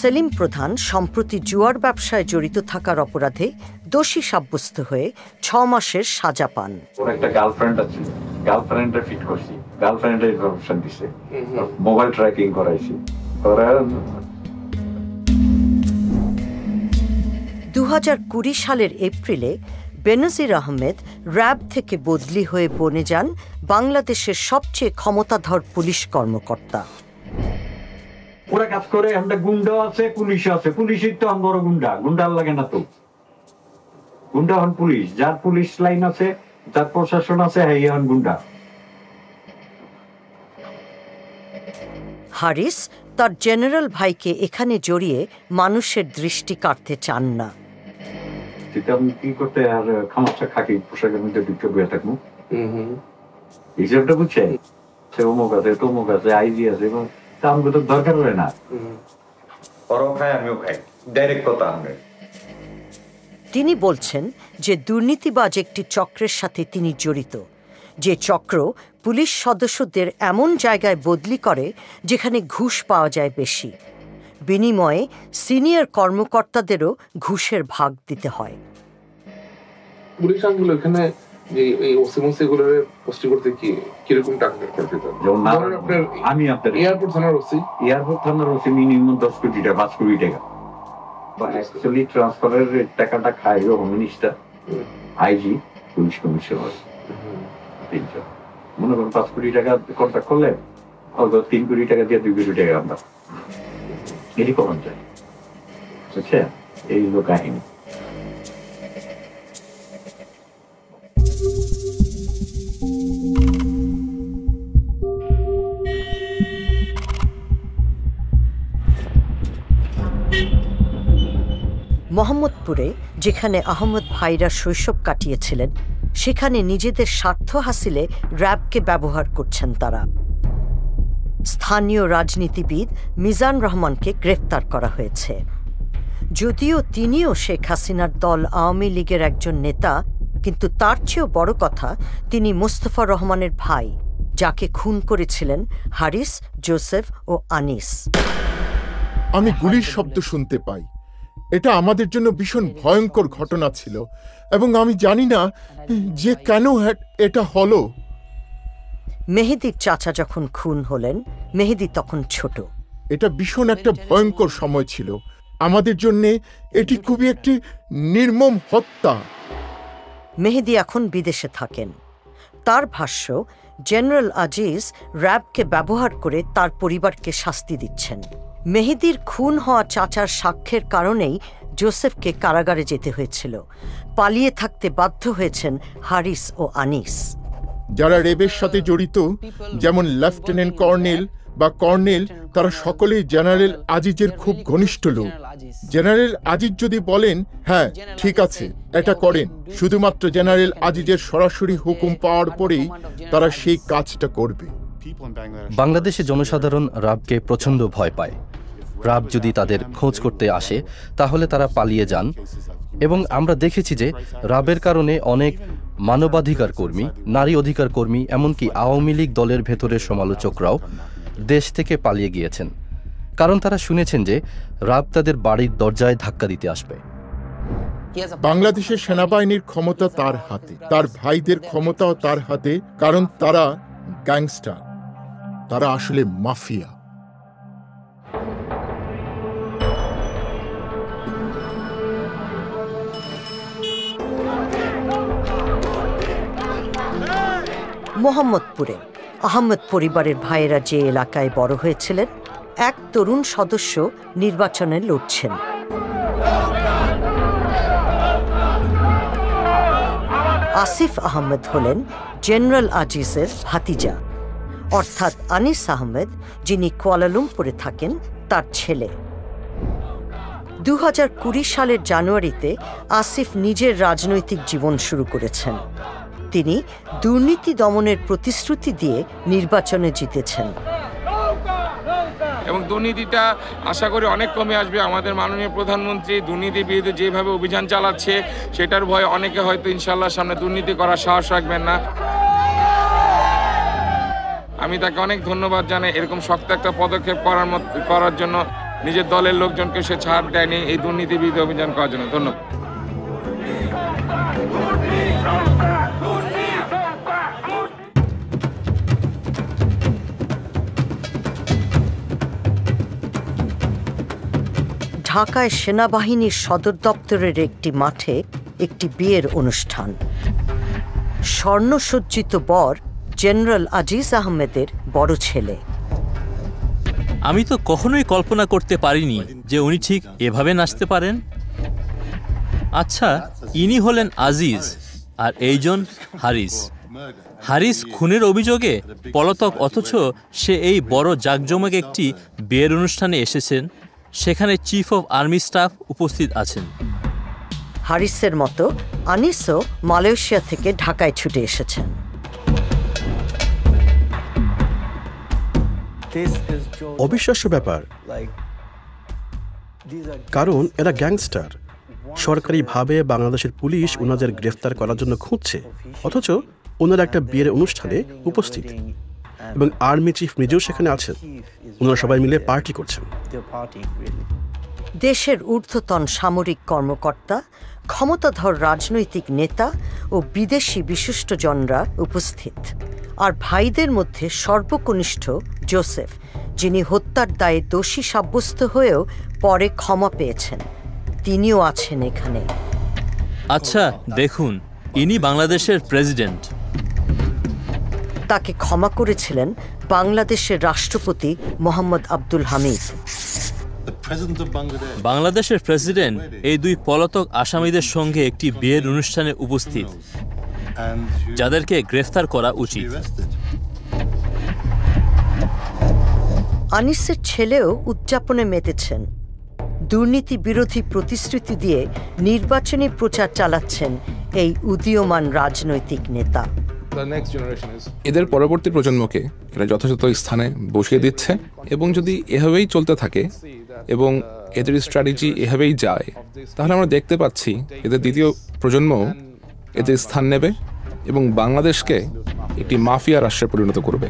সেলিম প্রধান সম্প্রতি জুয়ার ব্যবসায় জড়িত থাকার অপরাধে দোষী সাব্যস্ত হয়ে 6 মাসের সাজা পান। ওর একটা গার্লফ্রেন্ড আছে, গার্লফ্রেন্ডে ফিট করছি, গার্লফ্রেন্ডের ইনফরমেশন দিছে, মোবাইল ট্র্যাকিং করাইছি। 2020 সালের এপ্রিলে বেনজির আহমেদ র্যাব থেকে বদলি হয়ে বনে যান বাংলাদেশের সবচেয়ে ক্ষমতাধর পুলিশ কর্মকর্তা। ওরা কাজ করে, আমরা গুন্ডা আছে, পুলিশ আছে, পুলিশের তো বড় গুন্ডা, গুন্ডার লাগে না তো। গুন্ডা হন পুলিশ, যার পুলিশ লাইন আছে, যার প্রশাসন আছে, হ্যাঁ হন গুন্ডা। হারিস তার জেনারেল ভাইকে এখানে জড়িয়ে মানুষের দৃষ্টি কাটতে চান না। আমি কি করতে আর খামাচ্ছা খাকি পোশাকের মধ্যে ঢুকে বয়ে থাকবো, হিসাবটা বুঝছে? সে অমুক আছে, তমুক আছে, আইজি আছে, এবং আমাকে তো দরকার হয় না। ওরাও খায়, আমিও খাই, ডাইরেক্ট কথা। আমরা তিনি বলছেন যে দুর্নীতিবাজ একটি চক্রের সাথে তিনি জড়িত, যে চক্র পুলিশ সদস্যদের এমন জায়গায় বদলি করে যেখানে ঘুষ পাওয়া যায় বেশি, বিনিময়ে সিনিয়র কর্মকর্তাদেরও ঘুষের ভাগ দিতে হয়। পুলিশ আঙ্গুল এখানে যে এই ওসিমোসিগুলোর পোস্ট করতে কিরকম টাকা করতে দিত? আমি আপনার এয়ারপোর্ট থানার ওসি মিনিমাম 10 কোটি টাকা, 5 কোটি টাকা। অ্যাকচুয়ালি ট্রান্সফারের টাকাটা খায় home minister, IG, police commissioner, তিনজন। মনে করেন 5 কোটি টাকা কন্ট্রাক্ট করলে 3 কোটি টাকা দিয়ে 2 কোটি টাকা আমরা এটি কখন চাই, বুঝছেন? এই হলো কাহিনী। মোহাম্মদপুরে, যেখানে আহমদ ভাইরা শৈশব কাটিয়েছিলেন, সেখানে নিজেদের স্বার্থ হাসিলে র্যাবকে ব্যবহার করছেন তারা। স্থানীয় রাজনীতিবিদ মিজান রহমানকে গ্রেফতার করা হয়েছে। যদিও তিনিও শেখ হাসিনার দল আওয়ামী লীগের একজন নেতা, কিন্তু তার চেয়েও বড় কথা, তিনি মোস্তফা রহমানের ভাই, যাকে খুন করেছিলেন হারিস, জোসেফ ও আনিস। আমি গুলির শব্দ শুনতে পাই। এটা আমাদের জন্য ভীষণ ভয়ঙ্কর ঘটনা ছিল, এবং আমি জানি না যে কেন এটা হলো। মেহেদীর চাচা যখন খুন হলেন, মেহেদী তখন ছোট। এটা ভীষণ একটা ভয়ঙ্কর সময় ছিল আমাদের জন্য। এটি খুবই একটি নির্মম হত্যা। মেহেদী এখন বিদেশে থাকেন। তার ভাষ্য, জেনারেল আজিজ র্যাবকে ব্যবহার করে তার পরিবারকে শাস্তি দিচ্ছেন। মেহেদীর খুন হওয়া চাচার সাক্ষ্যের কারণেই জোসেফকে কারাগারে যেতে হয়েছিল। পালিয়ে থাকতে বাধ্য হয়েছেন হারিস ও আনিস। যারা রেবের সাথে জড়িত, যেমন লেফটেন্যান্ট কর্নেল বা কর্নেল, তারা সকলেই জেনারেল আজিজের খুব ঘনিষ্ঠ লোক। জেনারেল আজিজ যদি বলেন হ্যাঁ ঠিক আছে এটা করেন, শুধুমাত্র জেনারেল আজিজের সরাসরি হুকুম পাওয়ার পরেই তারা সেই কাজটা করবে। বাংলাদেশে জনসাধারণ র্যাবকে প্রচণ্ড ভয় পায়। র্যাব যদি তাদের খোঁজ করতে আসে তাহলে তারা পালিয়ে যান, এবং আমরা দেখেছি যে র্যাবের কারণে অনেক মানবাধিকার কর্মী, নারী অধিকার কর্মী, এমনকি আওয়ামী লীগ দলের ভেতরের সমালোচকরাও দেশ থেকে পালিয়ে গিয়েছেন, কারণ তারা শুনেছেন যে র্যাব তাদের বাড়ির দরজায় ধাক্কা দিতে আসবে। বাংলাদেশের সেনাবাহিনীর ক্ষমতা তার হাতে, তার ভাইদের ক্ষমতাও তার হাতে, কারণ তারা গ্যাংস্টার, তারা আসলে মাফিয়া। মোহাম্মদপুরে আহমেদ পরিবারের ভাইয়েরা যে এলাকায় বড় হয়েছিলেন, এক তরুণ সদস্য নির্বাচনে লড়ছেন। আসিফ আহমেদ হলেন জেনারেল আজিজের ভাতিজা, অর্থাৎ আনিস আহমেদ, যিনি কুয়ালালামপুরে থাকেন, তার ছেলে। 2020 সালের জানুয়ারিতে আসিফ নিজের রাজনৈতিক জীবন শুরু করেছেন। তিনি দুর্নীতি দমনের প্রতিশ্রুতি দিয়ে নির্বাচনে জিতেছেন। এবং দুর্নীতিটা আশা করি অনেক কমে আসবে। আমাদের মাননীয় প্রধানমন্ত্রী দুর্নীতির বিরুদ্ধে যেভাবে অভিযান চালাচ্ছে, সেটার ভয়ে অনেকে হয়তো ইনশাল্লাহ সামনে দুর্নীতি করার সাহস রাখবেন না। আমি তাকে অনেক ধন্যবাদ জানাই এরকম শক্ত একটা পদক্ষেপ করার জন্য। নিজের দলের লোকজনকে সে ছাড় দেয়নি এই দুর্নীতি বিরোধী অভিযান করার জন্য। ধন্যবাদ। ঢাকায় সেনাবাহিনীর সদর দপ্তরের একটি মাঠে একটি বিয়ের অনুষ্ঠান। স্বর্ণসজ্জিত বর জেনারেল আজিজ আহমেদের বড় ছেলে। আমি তো কখনোই কল্পনা করতে পারিনি যে উনি ঠিক এভাবে নাচতে পারেন। আচ্ছা, ইনি হলেন আজিজ আর এইজন হারিস। হারিস খুনের অভিযোগে পলাতক, অথচ সে এই বড় জাঁকজমক একটি বিয়ের অনুষ্ঠানে এসেছেন। সেখানে চিফ অফ আর্মি স্টাফ উপস্থিত আছেন। হারিসের মতো আনিসও মালয়েশিয়া থেকে ঢাকায় ছুটে এসেছেন। অবিশ্বাস্য ব্যাপার, কারণ এরা গ্যাংস্টার। সরকারিভাবে বাংলাদেশের পুলিশ ওনাদের গ্রেফতার করার জন্য খুঁজছে, অথচ ওনারা একটা বিয়ের অনুষ্ঠানে উপস্থিত এবং আর্মি চিফ নিজেও সেখানে আছেন। ওনারা সবাই মিলে পার্টি করছেন। দেশের ঊর্ধ্বতন সামরিক কর্মকর্তা, ক্ষমতাধর রাজনৈতিক নেতা ও বিদেশি বিশিষ্টজনরা উপস্থিত। আর ভাইদের মধ্যে সর্বকনিষ্ঠ জোসেফ, যিনি হত্যার দায়ে দোষী সাব্যস্ত হয়েও পরে ক্ষমা পেয়েছেন, তিনিও আছেন এখানে। আচ্ছা দেখুন, ইনি বাংলাদেশের প্রেসিডেন্ট। তাকে ক্ষমা করেছিলেন বাংলাদেশের রাষ্ট্রপতি মোহাম্মদ আব্দুল হামিদ। বাংলাদেশের প্রেসিডেন্ট এই দুই পলাতক আসামিদের সঙ্গে একটি বিয়ের অনুষ্ঠানে উপস্থিত, যাদেরকে গ্রেফতার করা উচিত। আনিসের ছেলেও উদযাপনে মেতেছেন। দুর্নীতি বিরোধী প্রতিশ্রুতি দিয়ে নির্বাচনী প্রচার চালাচ্ছেন এই উদীয়মান রাজনৈতিক নেতা। এদের পরবর্তী প্রজন্মকে এরা যথাযথ স্থানে বসিয়ে দিচ্ছে, এবং যদি এভাবেই চলতে থাকে এবং এদের স্ট্র্যাটেজি এভাবেই যায়, তাহলে আমরা দেখতে পাচ্ছি এদের দ্বিতীয় প্রজন্ম এদের স্থান নেবে এবং বাংলাদেশকে একটি মাফিয়া রাষ্ট্রে পরিণত করবে।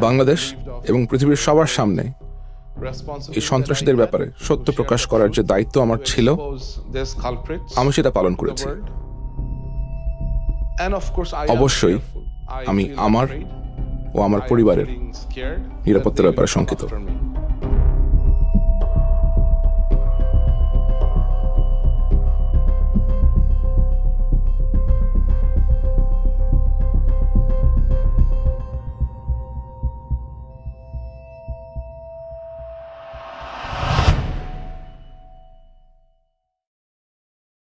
বাংলাদেশ এবং পৃথিবীর সবার সামনে এই সন্ত্রাসীদের ব্যাপারে সত্য প্রকাশ করার যে দায়িত্ব আমার ছিল, আমি সেটা পালন করেছি। অবশ্যই আমি আমার ও আমার পরিবারের নিরাপত্তার ব্যাপারে শঙ্কিত।